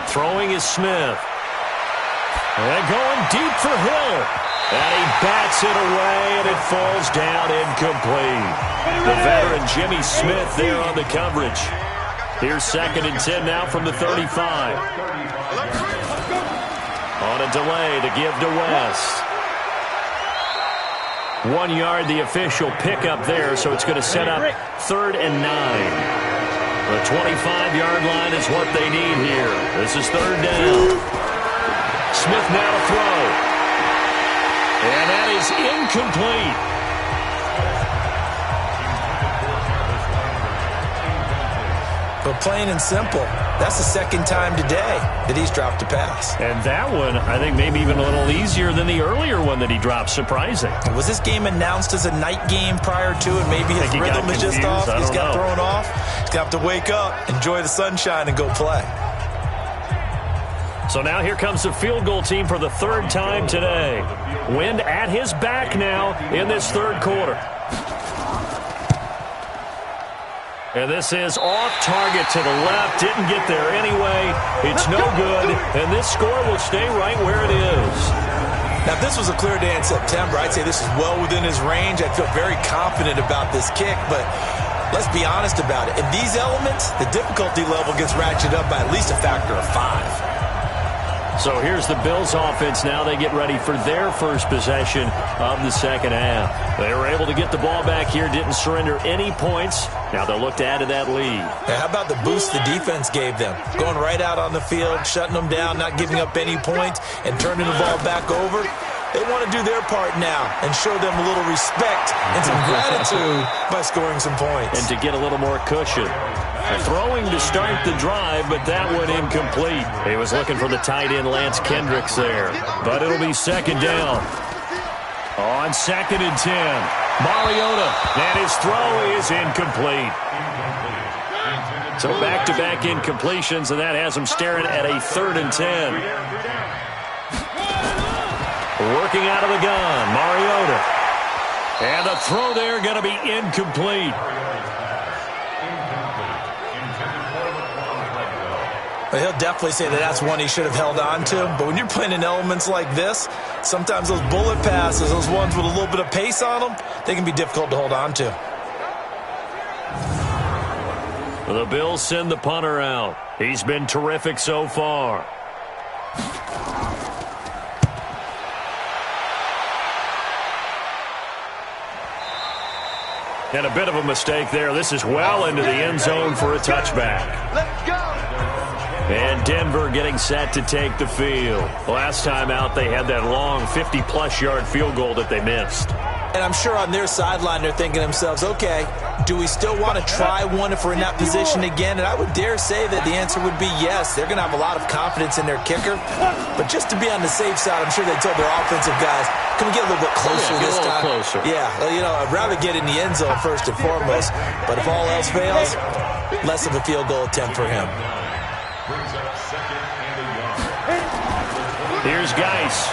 S2: Throwing is Smith. And going deep for Hill. And he bats it away, and it falls down incomplete. The veteran Jimmy Smith there on the coverage. Here's second and 10 now from the 35. On a delay to give to West. 1 yard, the official pickup there, so it's going to set up third and 9. The 25-yard line is what they need here. This is third down. Smith now to throw. And that is incomplete.
S3: But plain and simple, that's the second time today that he's dropped a pass.
S2: And that one, I think, maybe even a little easier than the earlier one that he dropped. Surprising.
S3: Was this game announced as a night game prior to it? Maybe his rhythm is just off. He's got thrown off. He's going to have to wake up, enjoy the sunshine, and go play.
S2: So now here comes the field goal team for the third time today. Wind at his back now in this third quarter. And this is off target to the left. Didn't get there anyway. It's no good. And this score will stay right where it is.
S3: Now, if this was a clear day in September, I'd say this is well within his range. I feel very confident about this kick, but Let's be honest about it. In these elements, the difficulty level gets ratcheted up by at least a factor of 5.
S2: So here's the Bills offense now. They get ready for their first possession of the second half. They were able to get the ball back here, didn't surrender any points. Now they'll look to add to that lead.
S3: Now, how about the boost the defense gave them? Going right out on the field, shutting them down, not giving up any points, and turning the ball back over. They want to do their part now and show them a little respect and some gratitude by scoring some points.
S2: And to get a little more cushion. Throwing to start the drive, but that one incomplete. He was looking for the tight end Lance Kendricks there. But it'll be second down. On 2nd and 10. Mariota. And his throw is incomplete. So back-to-back incompletions, and that has him staring at a 3rd and 10. Working out of the gun, Mariota. And the throw there going to be incomplete.
S3: He'll definitely say that that's one he should have held on to. But when you're playing in elements like this, sometimes those bullet passes, those ones with a little bit of pace on them, they can be difficult to hold on to.
S2: The Bills send the punter out. He's been terrific so far. And a bit of a mistake there. This is well into the end zone for a touchback.
S4: Let's go.
S2: And Denver getting set to take the field. Last time out, they had that long 50-plus yard field goal that they missed.
S3: And I'm sure on their sideline they're thinking to themselves, okay, do we still want to try one if we're in that position again? And I would dare say that the answer would be yes. They're going to have a lot of confidence in their kicker. But just to be on the safe side, I'm sure they told their offensive guys, can we get a little bit closer this time?
S2: Closer.
S3: Yeah, I'd rather get in the end zone first and foremost. But if all else fails, less of a field goal attempt for him.
S2: Here's Geis.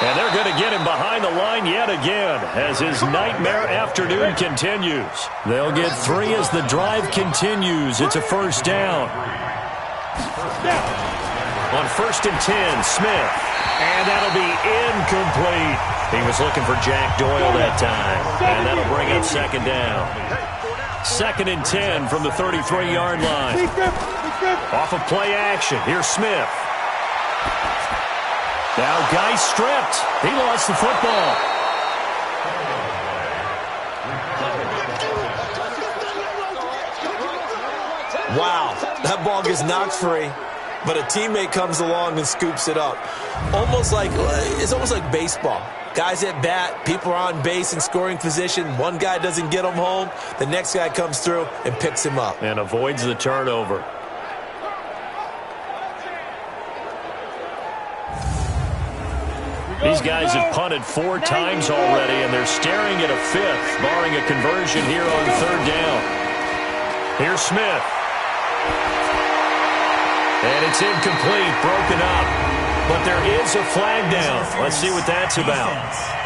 S2: And they're going to get him behind the line yet again as his nightmare afternoon continues. They'll get 3 as the drive continues. It's a first down. On 1st and 10, Smith. And that'll be incomplete. He was looking for Jack Doyle that time. And that'll bring up second down. 2nd and 10 from the 33-yard line. Off of play action. Here's Smith. Now Geis stripped. He lost the football.
S3: Wow, that ball gets knocked free, but a teammate comes along and scoops it up. It's almost like baseball. Guys at bat, people are on base in scoring position. One guy doesn't get him home. The next guy comes through and picks him up.
S2: And avoids the turnover. These guys have punted 4 times already, and they're staring at a 5th, barring a conversion here on 3rd down. Here's Smith. And it's incomplete, broken up. But there is a flag down. Let's see what that's about.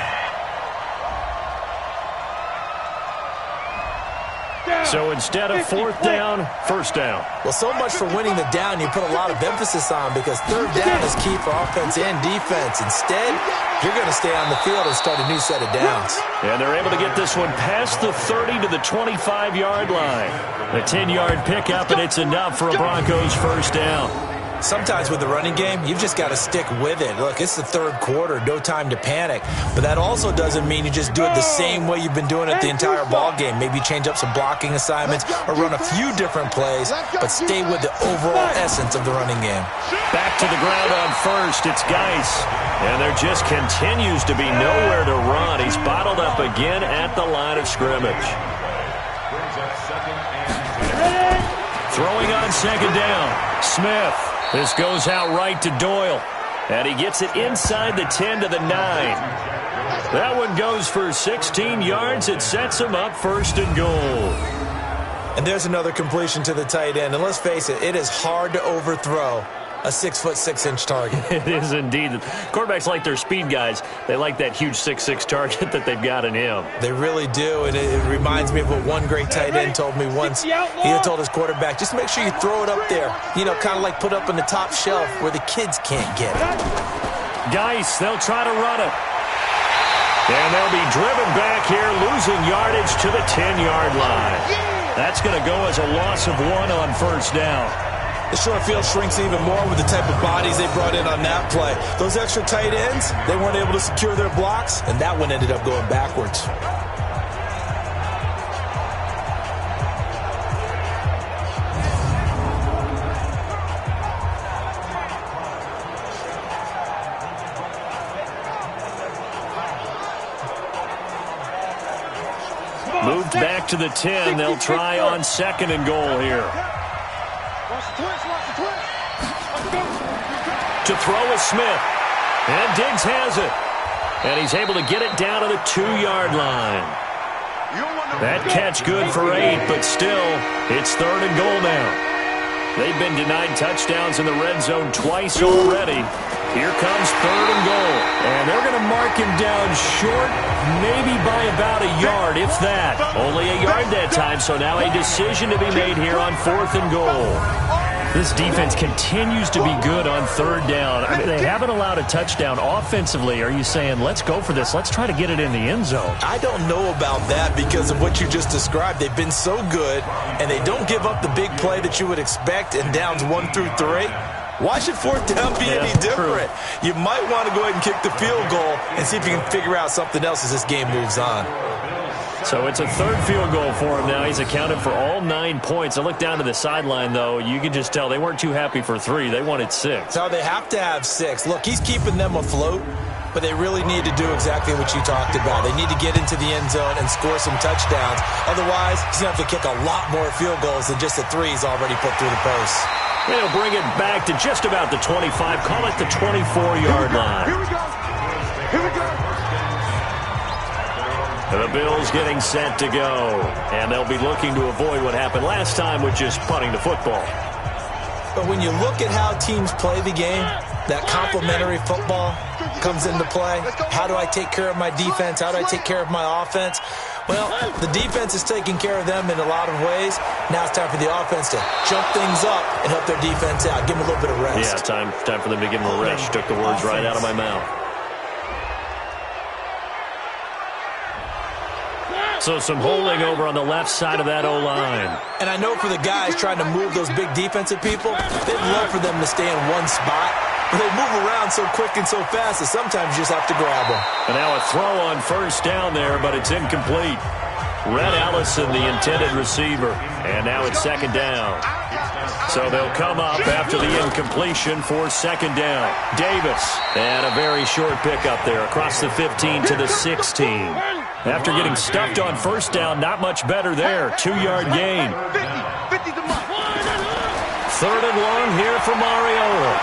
S2: So instead of 4th down, 1st down.
S3: Well, so much for winning the down you put a lot of emphasis on because 3rd down is key for offense and defense. Instead, you're going to stay on the field and start a new set of downs.
S2: And they're able to get this one past the 30 to the 25-yard line. A 10-yard pickup, and it's enough for a Broncos first down.
S3: Sometimes with the running game, you've just got to stick with it. Look, it's the 3rd quarter, no time to panic. But that also doesn't mean you just do it the same way you've been doing it the entire ball game. Maybe change up some blocking assignments or run a few different plays, but stay with the overall essence of the running game.
S2: Back to the ground on 1st, it's Geis. And there just continues to be nowhere to run. He's bottled up again at the line of scrimmage. Throwing on 2nd down, Smith. This goes out right to Doyle. And he gets it inside the 10 to the 9. That one goes for 16 yards. It sets him up 1st and goal.
S3: And there's another completion to the tight end. And let's face it, it is hard to overthrow a 6'6" target.
S2: It is indeed. Quarterbacks like their speed guys. They like that huge 6'6" target that they've got in him.
S3: They really do, and it reminds me of what one great tight end told me once. He had told his quarterback, just make sure you throw it up there. Kind of like put up on the top shelf where the kids can't get it.
S2: Geis, they'll try to run it. And they'll be driven back here, losing yardage to the 10-yard line. That's going to go as a loss of 1 on first down.
S3: The short field shrinks even more with the type of bodies they brought in on that play. Those extra tight ends, they weren't able to secure their blocks, and that one ended up going backwards.
S2: Moved back to the 10. They'll try on 2nd and goal here. To throw is Smith. And Diggs has it. And he's able to get it down to the 2-yard line. That catch good for 8, but still, it's 3rd and goal now. They've been denied touchdowns in the red zone twice already. Here comes 3rd and goal. And they're going to mark him down short, maybe by about a yard, if that. Only a yard that time, so now a decision to be made here on 4th and goal. This defense continues to be good on 3rd down. I mean, they haven't allowed a touchdown offensively. Are you saying, let's go for this, let's try to get it in the end zone?
S3: I don't know about that because of what you just described. They've been so good, and they don't give up the big play that you would expect in downs 1 through 3. Why should 4th down be any different? True. You might want to go ahead and kick the field goal and see if you can figure out something else as this game moves on.
S2: So it's a 3rd field goal for him now. He's accounted for all 9 points. I look down to the sideline, though. You can just tell they weren't too happy for 3. They wanted 6.
S3: No, they have to have 6. Look, he's keeping them afloat, but they really need to do exactly what you talked about. They need to get into the end zone and score some touchdowns. Otherwise, he's going to have to kick a lot more field goals than just the 3 he's already put through the post.
S2: They'll bring it back to just about the 25. Call it the 24-yard line.
S4: Here we go. Here we go.
S2: The Bills getting set to go. And they'll be looking to avoid what happened last time with just punting the football.
S3: But when you look at how teams play the game, that complementary football comes into play. How do I take care of my defense? How do I take care of my offense? Well, the defense is taking care of them in a lot of ways. Now it's time for the offense to jump things up and help their defense out. Give them a little bit of rest.
S2: Yeah, time for them to give them a rest. Took the words right out of my mouth. So some holding over on the left side of that O-line.
S3: And I know for the guys trying to move those big defensive people, they'd love for them to stay in one spot. But they move around so quick and so fast that sometimes you just have to grab them.
S2: And now a throw on first down there, but it's incomplete. Red Allison, the intended receiver. And now it's 2nd down. So they'll come up after the incompletion for 2nd down. Davis, and a very short pickup there across the 15 to the 16. After getting stuffed on first down, not much better there. 2-yard gain. 3rd and long here for Mariota.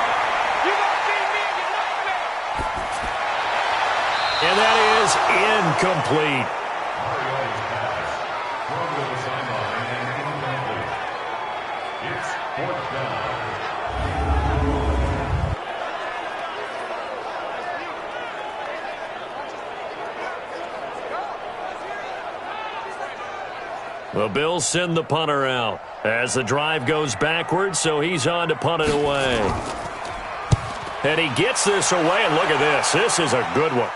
S2: And that is incomplete. The Bills send the punter out as the drive goes backwards, so he's on to punt it away. And he gets this away, and look at this. This is a good one.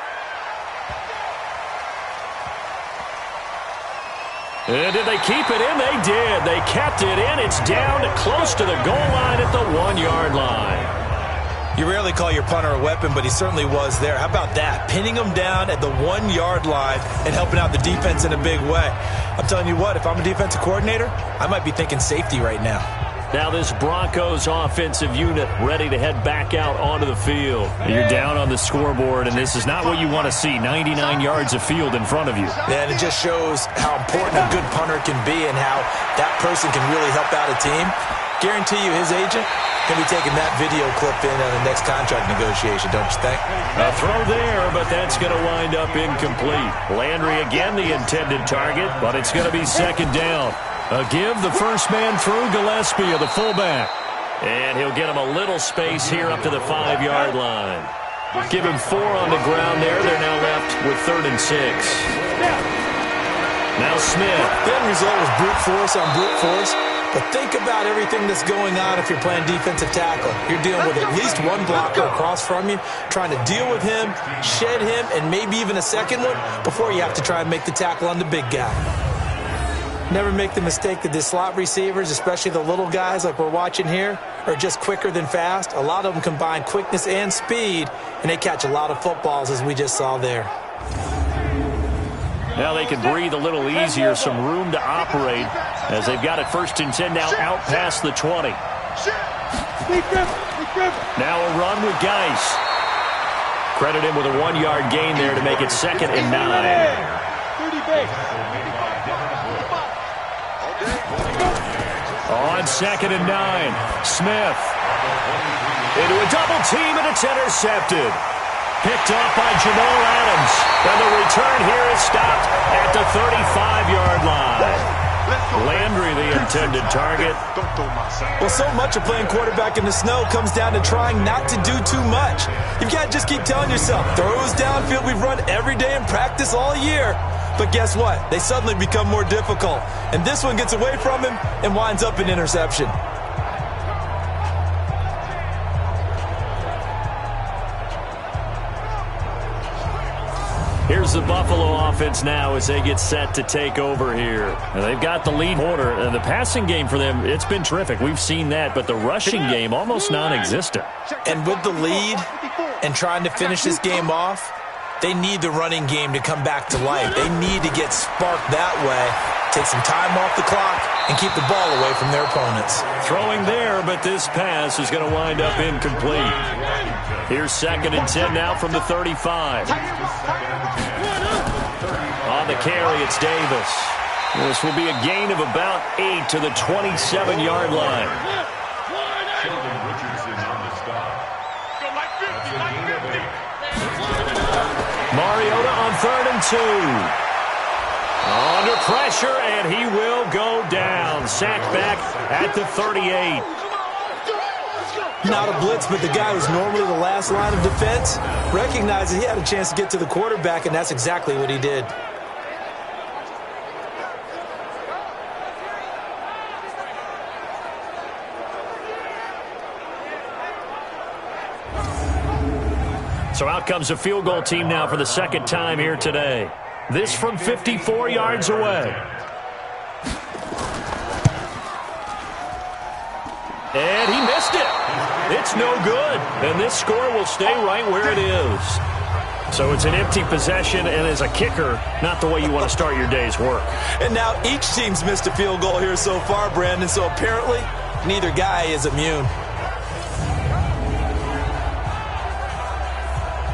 S2: And did they keep it in? They did. They kept it in. It's down close to the goal line at the 1-yard line.
S3: You rarely call your punter a weapon, but he certainly was there. How about that? Pinning him down at the 1-yard line and helping out the defense in a big way. I'm telling you what, if I'm a defensive coordinator, I might be thinking safety right now.
S2: Now this Broncos offensive unit ready to head back out onto the field. You're down on the scoreboard, and this is not what you want to see, 99 yards of field in front of you.
S3: Yeah, and it just shows how important a good punter can be and how that person can really help out a team. Guarantee you his agent can be taking that video clip in on the next contract negotiation, don't you think?
S2: A throw there, but that's going to wind up incomplete. Landry again the intended target, but it's going to be 2nd down. A give, the first man through, Gillespie of the fullback. And he'll get him a little space here up to the 5-yard line. Give him 4 on the ground there. They're now left with 3rd and 6. Now Smith.
S3: The end result was brute force on brute force, But think about everything that's going on if you're playing defensive tackle. You're dealing with at least one blocker across from you, trying to deal with him, shed him, and maybe even a second one before you have to try and make the tackle on the big guy. Never make the mistake that the slot receivers, especially the little guys like we're watching here, are just quicker than fast. A lot of them combine quickness and speed, and they catch a lot of footballs, as we just saw there.
S2: Now they can breathe a little easier, some room to operate as they've got it 1st and 10 now out past the 20. Now a run with Geis. Credit him with a 1-yard gain there to make it 2nd and 9. On 2nd and 9, Smith into a double team, and it's intercepted. Picked off by Jamal Adams, and the return here is stopped at the 35-yard line. Landry, the intended target.
S3: Well, so much of playing quarterback in the snow comes down to trying not to do too much. You've got to just keep telling yourself, throws downfield we've run every day in practice all year. But guess what? They suddenly become more difficult. And this one gets away from him and winds up an interception.
S2: Here's the Buffalo offense now as they get set to take over here. And they've got the lead order. And the passing game for them, it's been terrific. We've seen that. But the rushing game, almost non-existent.
S3: And with the lead and trying to finish this game off, they need the running game to come back to life. They need to get sparked that way, take some time off the clock, and keep the ball away from their opponents.
S2: Throwing there, but this pass is going to wind up incomplete. Here's 2nd and 10 now from the 35. On the carry, it's Davis. This will be a gain of about 8 to the 27-yard line. Mariota on 3rd and 2. Under pressure, and he will go down. Sacked back at the 38.
S3: Not a blitz, but the guy who's normally the last line of defense recognized that he had a chance to get to the quarterback, and that's exactly what he did.
S2: So out comes a field goal team now for the 2nd time here today. This from 54 yards away. And he missed it. It's no good. And this score will stay right where it is. So it's an empty possession, and as a kicker, not the way you want to start your day's work.
S3: And now each team's missed a field goal here so far, Brandon, so apparently neither guy is immune.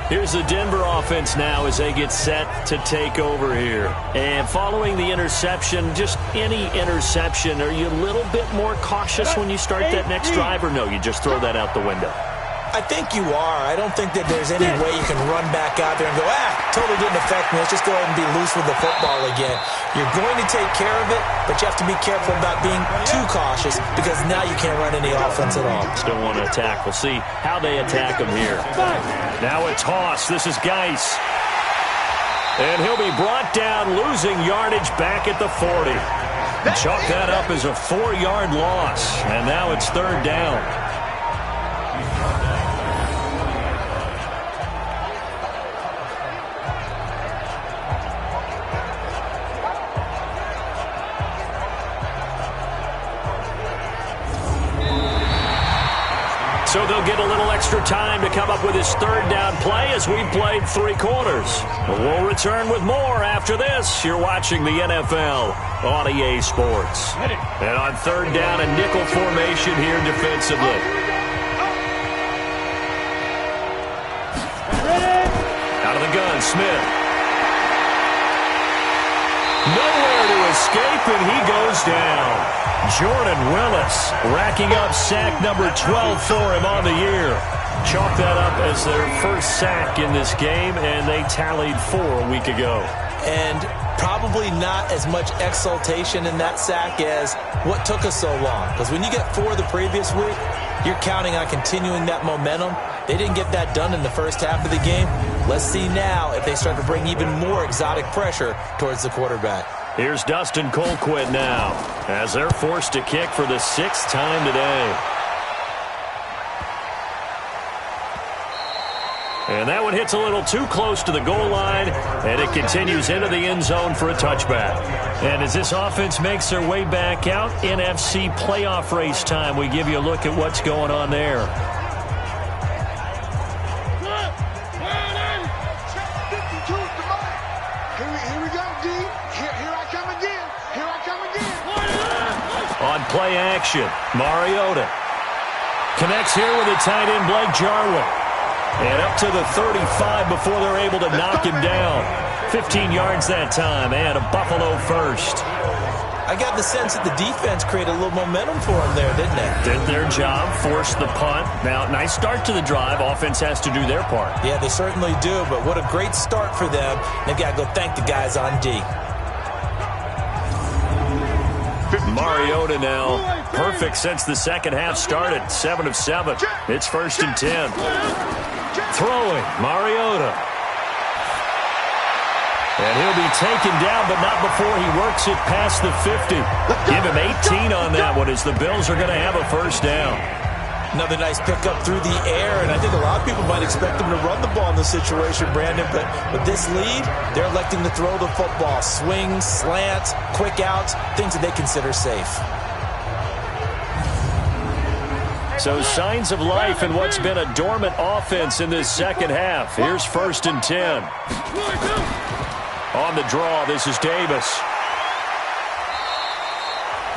S2: Here's the Denver offense now as they get set to take over here. And following the interception, just any interception, are you a little bit more cautious when you start that next drive, or no, you just throw that out the window?
S3: I think you are. I don't think that there's any way you can run back out there and go, totally didn't affect me. Let's just go ahead and be loose with the football again. You're going to take care of it, but you have to be careful about being too cautious because now you can't run any offense at all.
S2: Still want to attack. We'll see how they attack him here. Now a toss. This is Geis. And he'll be brought down, losing yardage back at the 40. Chalk that up as a 4-yard loss. And now it's 3rd down. So they'll get a little extra time to come up with his 3rd down play as we played 3 quarters. But we'll return with more after this. You're watching the NFL on EA Sports. And on 3rd down, a nickel formation here defensively. Out of the gun, Smith. Nowhere to escape, and he goes down. Jordan Willis racking up sack number 12 for him on the year. Chalk that up as their first sack in this game, and they tallied 4 a week ago.
S3: And probably not as much exultation in that sack as what took us so long. Because when you get 4 the previous week, you're counting on continuing that momentum. They didn't get that done in the first half of the game. Let's see now if they start to bring even more exotic pressure towards the quarterback.
S2: Here's Dustin Colquitt now as they're forced to kick for the 6th time today. And that one hits a little too close to the goal line, and it continues into the end zone for a touchback. And as this offense makes their way back out, NFC playoff race time, we give you a look at what's going on there.
S4: Here we go, D. Here I come again. Here I come again.
S2: On play action, Mariota connects here with the tight end, Blake Jarwin. And up to the 35 before they're able to knock him down. 15 yards that time, and a Buffalo first.
S3: I got the sense that the defense created a little momentum for them there, didn't they?
S2: Did their job, forced the punt. Now, nice start to the drive. Offense has to do their part.
S3: Yeah, they certainly do, but what a great start for them. They've got to go thank the guys on D.
S2: Mariota now, perfect since the second half started. 7 of 7. It's 1st and 10. Throwing, Mariota. And he'll be taken down, but not before he works it past the 50. Give him 18 on that one as the Bills are going to have a first down.
S3: Another nice pickup through the air, and I think a lot of people might expect them to run the ball in this situation, Brandon, but with this lead, they're electing to throw the football. Swings, slants, quick outs, things that they consider safe.
S2: So signs of life in what's been a dormant offense in this second half. Here's 1st and 10. On the draw, this is Davis.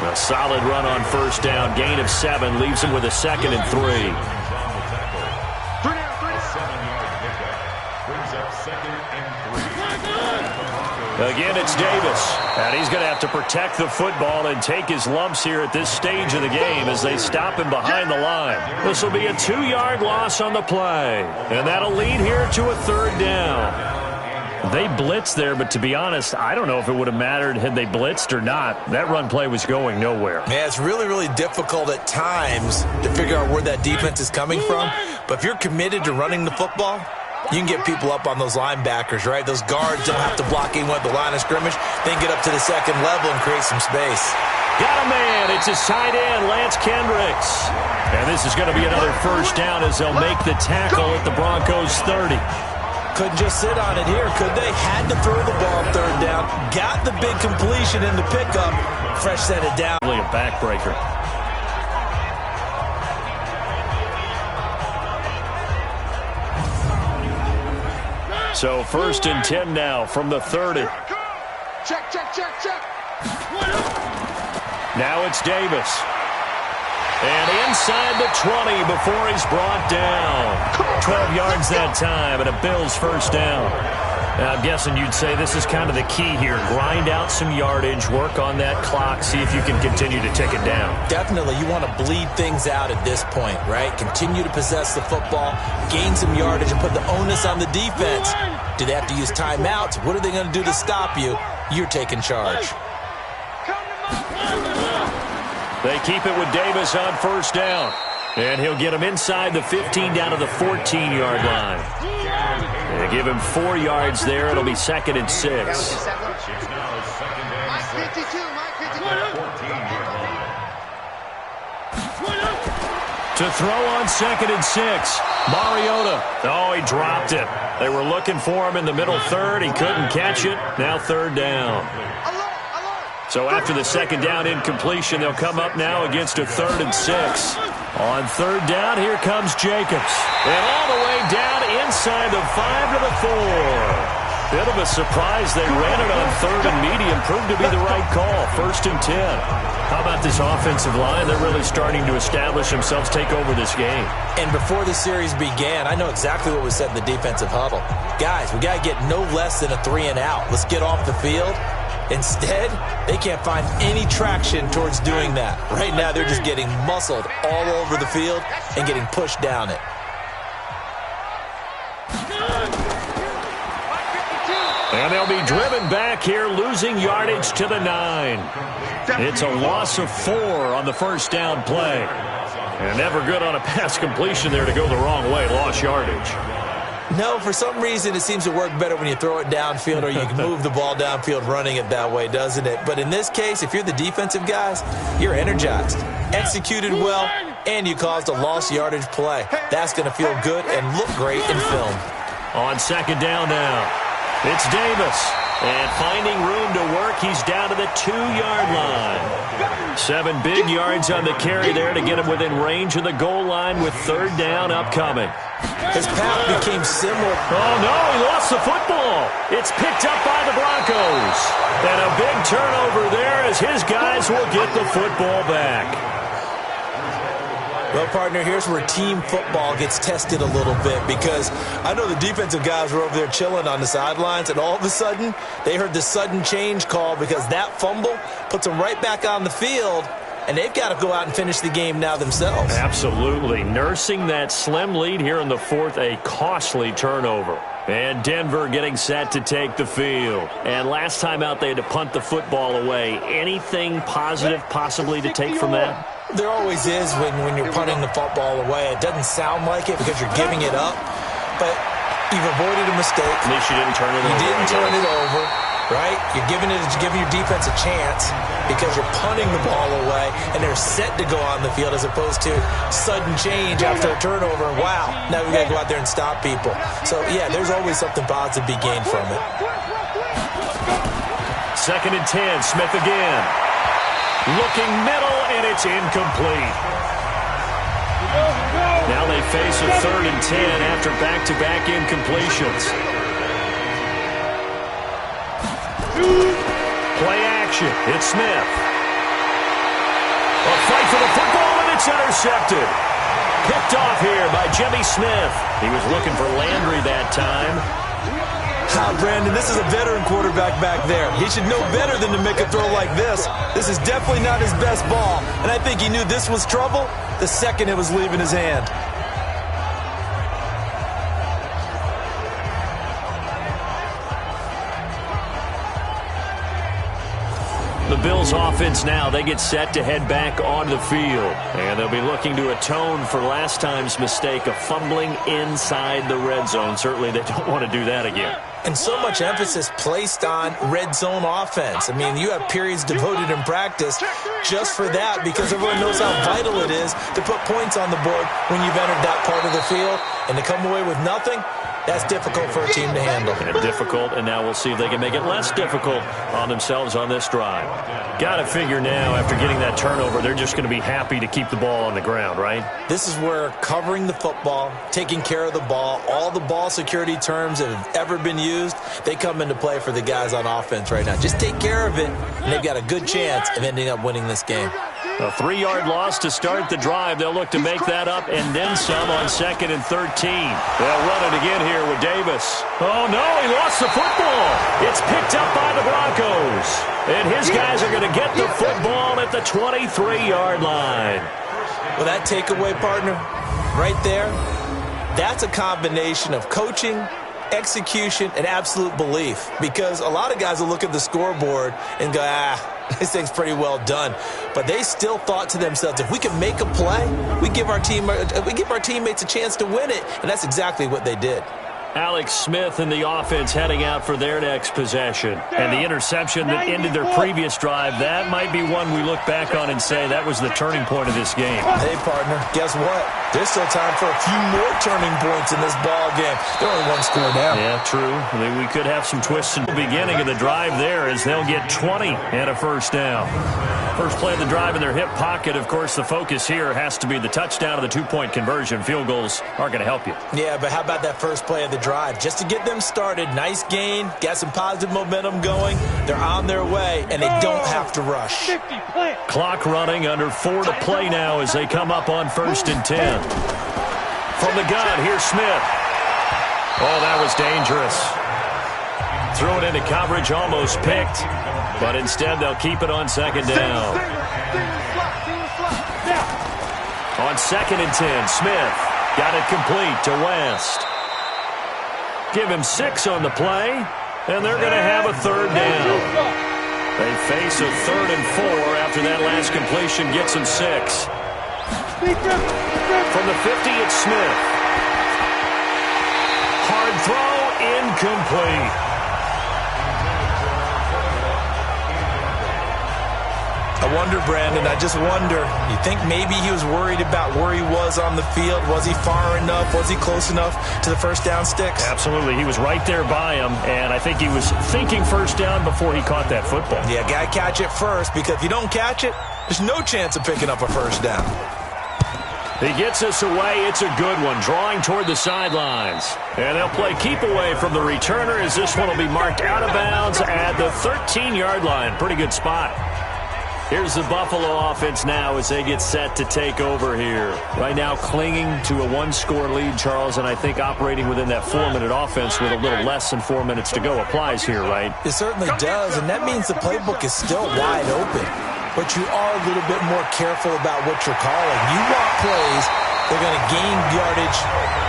S2: A solid run on first down. Gain of 7 leaves him with a 2nd and 3. Again, it's Davis. And he's going to have to protect the football and take his lumps here at this stage of the game as they stop him behind the line. This will be a 2-yard loss on the play. And that'll lead here to a 3rd down. They blitzed there, but to be honest, I don't know if it would have mattered had they blitzed or not. That run play was going nowhere.
S3: Yeah, it's really, really difficult at times to figure out where that defense is coming from. But if you're committed to running the football, you can get people up on those linebackers, right? Those guards don't have to block anyone at the line of scrimmage. Then get up to the 2nd level and create some space.
S2: Got a man. It's his tight end, Lance Kendricks. And this is going to be another first down as they'll make the tackle at the Broncos 30.
S3: Couldn't just sit on it here, could they? Had to throw the ball 3rd down. Got the big completion in the pickup. Fresh set it down.
S2: Really a backbreaker. So 1st and 10 now from the 30.
S4: Check, check, check, check.
S2: Now it's Davis. And inside the 20 before he's brought down. 12 yards that time and a Bills first down. Now, I'm guessing you'd say this is kind of the key here. Grind out some yardage, work on that clock, see if you can continue to tick it down.
S3: Definitely. You want to bleed things out at this point, right? Continue to possess the football, gain some yardage, and put the onus on the defense. Do they have to use timeouts? What are they going to do to stop you? You're taking charge.
S2: They keep it with Davis on first down. And he'll get him inside the 15 down to the 14-yard line. They give him 4 yards there. It'll be 2nd and 6. To throw on 2nd and 6. Mariota. Oh, he dropped it. They were looking for him in the middle 3rd. He couldn't catch it. Now 3rd down. So after the 2nd down incompletion, they'll come up now against a 3rd and 6. On 3rd down, here comes Jacobs. And all the way down inside the 5 to the 4. Bit of a surprise. They ran it on 3rd and medium. Proved to be the right call. 1st and 10. How about this offensive line? They're really starting to establish themselves, take over this game.
S3: And before the series began, I know exactly what was said in the defensive huddle. Guys, we got to get no less than a 3 and out. Let's get off the field. Instead, they can't find any traction towards doing that. Right now, they're just getting muscled all over the field and getting pushed down it.
S2: And they'll be driven back here, losing yardage to the 9. It's a loss of 4 on the first down play. And never good on a pass completion there to go the wrong way. Lost yardage.
S3: No, for some reason it seems to work better when you throw it downfield or you can move the ball downfield running it that way, doesn't it? But in this case, if you're the defensive guys, you're energized, executed well, and you caused a lost yardage play. That's going to feel good and look great in film.
S2: On second down now, it's Davis. And finding room to work, he's down to the 2-yard line. 7 big yards on the carry there to get him within range of the goal line with third down upcoming.
S3: His path became similar.
S2: Oh, no, he lost the football. It's picked up by the Broncos. And a big turnover there as his guys will get the football back.
S3: Well, partner, here's where team football gets tested a little bit because I know the defensive guys were over there chilling on the sidelines, and all of a sudden they heard the sudden change call because that fumble puts them right back on the field, and they've got to go out and finish the game now themselves.
S2: Absolutely. Nursing that slim lead here in the fourth, a costly turnover. And Denver getting set to take the field. And last time out they had to punt the football away. Anything positive possibly to take from that?
S3: There always is when you're punting the football away. It doesn't sound like it because you're giving it up, but you've avoided a mistake.
S2: At least you didn't turn it over.
S3: You didn't turn it over, right? You're giving your defense a chance because you're punting the ball away, and they're set to go on the field as opposed to sudden change after a turnover. Wow, now we got to go out there and stop people. So, yeah, there's always something positive to be gained from it.
S2: 2nd and 10, Smith again. Looking middle, and it's incomplete. Now they face a 3rd and 10 after back-to-back incompletions. Play action. It's Smith. A fight for the football, and it's intercepted. Picked off here by Jimmy Smith. He was looking for Landry that time.
S3: Brandon, this is a veteran quarterback back there. He should know better than to make a throw like this. This is definitely not his best ball, and I think he knew this was trouble the second it was leaving his hand.
S2: The Bills offense now, they get set to head back onto the field. And they'll be looking to atone for last time's mistake of fumbling inside the red zone. Certainly they don't want to do that again.
S3: And so much emphasis placed on red zone offense. I mean, you have periods devoted in practice just for that because everyone knows how vital it is to put points on the board when you've entered that part of the field. And to come away with nothing, that's difficult for a team to handle.
S2: And difficult, and now we'll see if they can make it less difficult on themselves on this drive. Got to figure now, after getting that turnover, they're just going to be happy to keep the ball on the ground, right?
S3: This is where covering the football, taking care of the ball, all the ball security terms that have ever been used, they come into play for the guys on offense right now. Just take care of it, and they've got a good chance of ending up winning this game.
S2: A 3-yard loss to start the drive. They'll look to make that up and then some on 2nd and 13. They'll run it again here with Davis. Oh, no, he lost the football. It's picked up by the Broncos. And his guys are going to get the football at the 23-yard line.
S3: Well, that takeaway, partner, right there, that's a combination of coaching, execution, and absolute belief. Because a lot of guys will look at the scoreboard and go, this thing's pretty well done. But they still thought to themselves, if we can make a play, we give our teammates a chance to win it. And that's exactly what they did.
S2: Alex Smith and the offense heading out for their next possession. And the interception that ended their previous drive, that might be one we look back on and say that was the turning point of this game.
S3: Hey, partner, guess what? There's still time for a few more turning points in this ball game. They're only one score down.
S2: Yeah, true. I mean, we could have some twists in the beginning of the drive there as they'll get 20 and a first down. First play of the drive in their hip pocket. Of course, the focus here has to be the touchdown of the two-point conversion. Field goals aren't going to help you.
S3: Yeah, but how about that first play of the drive? Just to get them started, nice gain, got some positive momentum going. They're on their way, and they don't have to rush.
S2: Clock running, under 4 to play now as they come up on 1st and 10. From the gun, here's Smith. Oh, that was dangerous. Threw it into coverage, almost picked. But instead, they'll keep it on 2nd down. On 2nd and 10, Smith got it complete to West. Give him 6 on the play, and they're going to have a 3rd down. They face a 3rd and 4 after that last completion gets them 6. From the 50, it's Smith. throw incomplete.
S3: I wonder, Brandon, I just wonder, you think maybe he was worried about where he was on the field? Was he far enough? Was he close enough to the first down sticks?
S2: Absolutely. He was right there by him, and I think he was thinking first down before he caught that football.
S3: Yeah, got to catch it first, because if you don't catch it, there's no chance of picking up a first down.
S2: He gets us away. It's a good one, drawing toward the sidelines. And they'll play keep away from the returner as this one will be marked out of bounds at the 13-yard line. Pretty good spot. Here's the Buffalo offense now as they get set to take over here. Right now clinging to a one-score lead, Charles, and I think operating within that 4-minute offense with a little less than 4 minutes to go applies here, right?
S3: It certainly does, and that means the playbook is still wide open. But you are a little bit more careful about what you're calling. You want plays, they're going to gain yardage,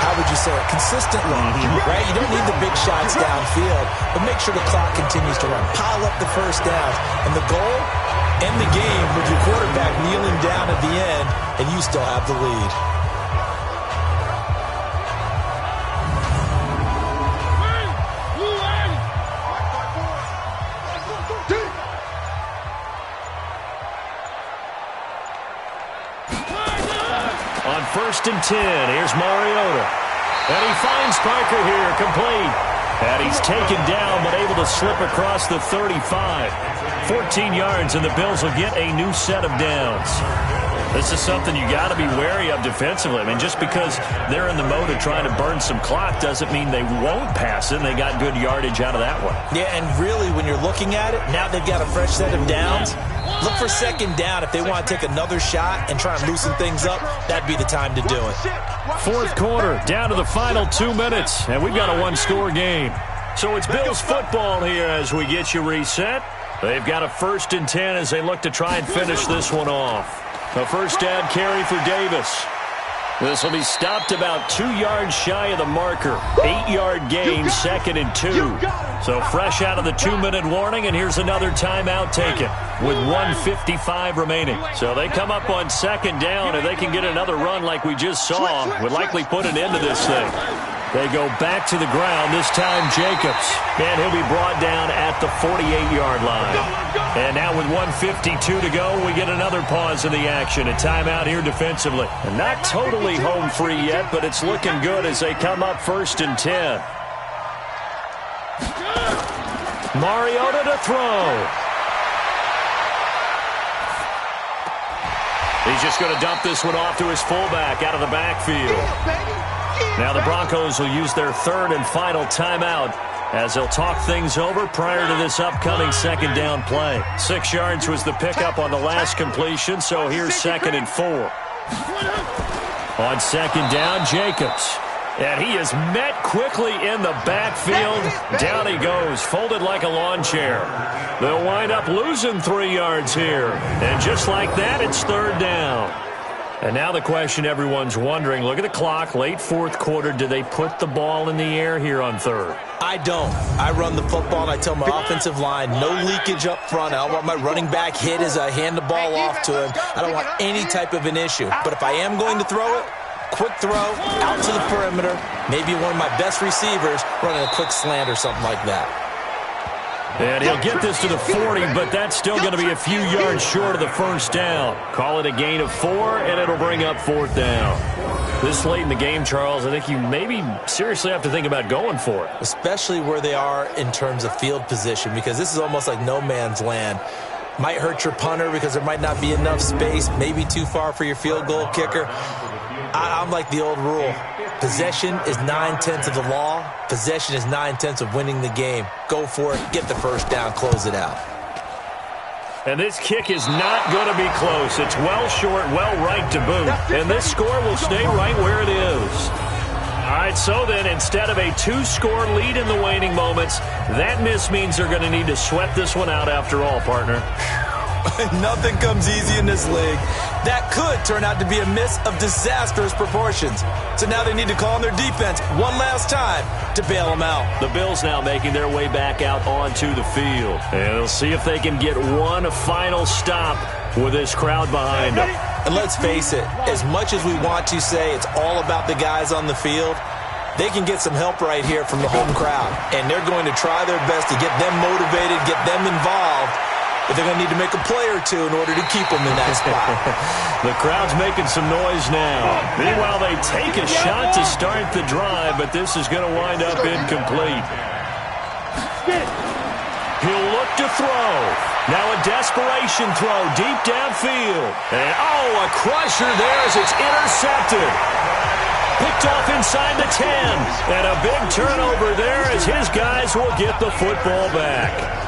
S3: how would you say it, consistently, right? You don't need the big shots downfield, but make sure the clock continues to run. Pile up the first downs, and the goal, end the game with your quarterback kneeling down at the end, and you still have the lead.
S2: On 1st and 10, here's Mariota. And he finds Parker here, complete. And he's taken down, but able to slip across the 35. 14 yards, and the Bills will get a new set of downs. This is something you got to be wary of defensively. I mean, just because they're in the mode of trying to burn some clock doesn't mean they won't pass it, and they got good yardage out of that one.
S3: Yeah, and really, when you're looking at it, now they've got a fresh set of downs. Look for second down if they want to take another shot and try and loosen things up. That'd be the time to do it.
S2: 4th quarter, down to the final 2 minutes, and we've got a one-score game. So it's Bills football here as we get you reset. They've got a 1st and 10 as they look to try and finish this one off. A first down carry for Davis. This will be stopped about 2 yards shy of the marker. 8-yard gain, 2nd and 2. So fresh out of the 2-minute warning, and here's another timeout taken with 1:55 remaining. So they come up on 2nd down, and they can get another run like we just saw. Would likely put an end to this thing. They go back to the ground, this time Jacobs. And he'll be brought down at the 48-yard line. And now with 1:52 to go, we get another pause in the action. A timeout here defensively. And not totally home free yet, but it's looking good as they come up 1st and 10. Mariota to throw. He's just going to dump this one off to his fullback out of the backfield. Now the Broncos will use their 3rd and final timeout as they'll talk things over prior to this upcoming 2nd down play. 6 yards was the pickup on the last completion, so here's 2nd and 4. On 2nd down, Jacobs. And he is met quickly in the backfield. Down he goes, folded like a lawn chair. They'll wind up losing 3 yards here. And just like that, it's 3rd down. And now the question everyone's wondering, look at the clock, late 4th quarter, do they put the ball in the air here on 3rd?
S3: I don't. I run the football, and I tell my offensive line, no leakage up front. I don't want my running back hit as I hand the ball off to him. I don't want any type of an issue. But if I am going to throw it, quick throw, out to the perimeter, maybe one of my best receivers running a quick slant or something like that.
S2: And he'll get this to the 40, but that's still going to be a few yards short of the first down. Call it a gain of 4, and it'll bring up 4th down. This late in the game, Charles, I think you maybe seriously have to think about going for it.
S3: Especially where they are in terms of field position, because this is almost like no man's land. Might hurt your punter because there might not be enough space, maybe too far for your field goal kicker. I'm like the old rule. Possession is 9/10 of the law. Possession is 9/10 of winning the game. Go for it. Get the first down. Close it out.
S2: And this kick is not going to be close. It's well short, well right to boot. And this score will stay right where it is. All right, so then instead of a 2-score lead in the waning moments, that miss means they're going to need to sweat this one out after all, partner.
S3: Nothing comes easy in this league. That could turn out to be a miss of disastrous proportions. So now they need to call on their defense one last time to bail them out.
S2: The Bills now making their way back out onto the field. And they'll see if they can get one final stop with this crowd behind them.
S3: And let's face it, as much as we want to say it's all about the guys on the field, they can get some help right here from the home crowd. And they're going to try their best to get them motivated, get them involved. But they're going to need to make a play or two in order to keep them in that spot.
S2: The crowd's making some noise now. Meanwhile, they take a shot to start the drive, but this is going to wind up incomplete. He'll look to throw. Now a desperation throw deep downfield. And, a crusher there as it's intercepted. Picked off inside the 10. And a big turnover there as his guys will get the football back.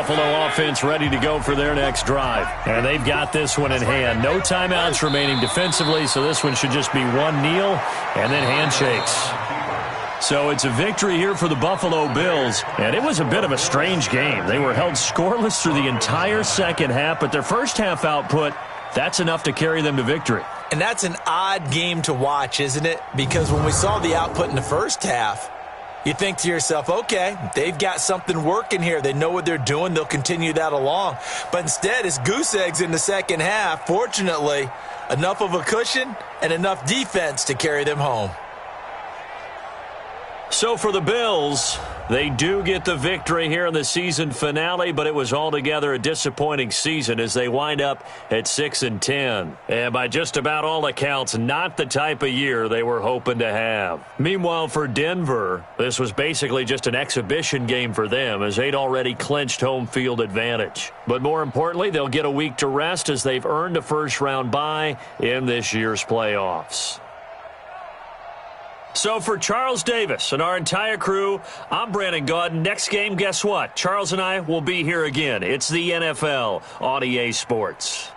S2: Buffalo offense ready to go for their next drive. And they've got this one in hand. No timeouts remaining defensively, so this one should just be one kneel and then handshakes. So it's a victory here for the Buffalo Bills, and it was a bit of a strange game. They were held scoreless through the entire second half, but their first half output, that's enough to carry them to victory.
S3: And that's an odd game to watch, isn't it? Because when we saw the output in the first half, you think to yourself, okay, they've got something working here. They know what they're doing. They'll continue that along. But instead, it's goose eggs in the second half. Fortunately, enough of a cushion and enough defense to carry them home.
S2: So for the Bills, they do get the victory here in the season finale, but it was altogether a disappointing season as they wind up at 6-10. And by just about all accounts, not the type of year they were hoping to have. Meanwhile, for Denver, this was basically just an exhibition game for them as they'd already clinched home field advantage. But more importantly, they'll get a week to rest as they've earned a first-round bye in this year's playoffs. So for Charles Davis and our entire crew, I'm Brandon Gaudin. Next game, guess what? Charles and I will be here again. It's the NFL on EA Sports.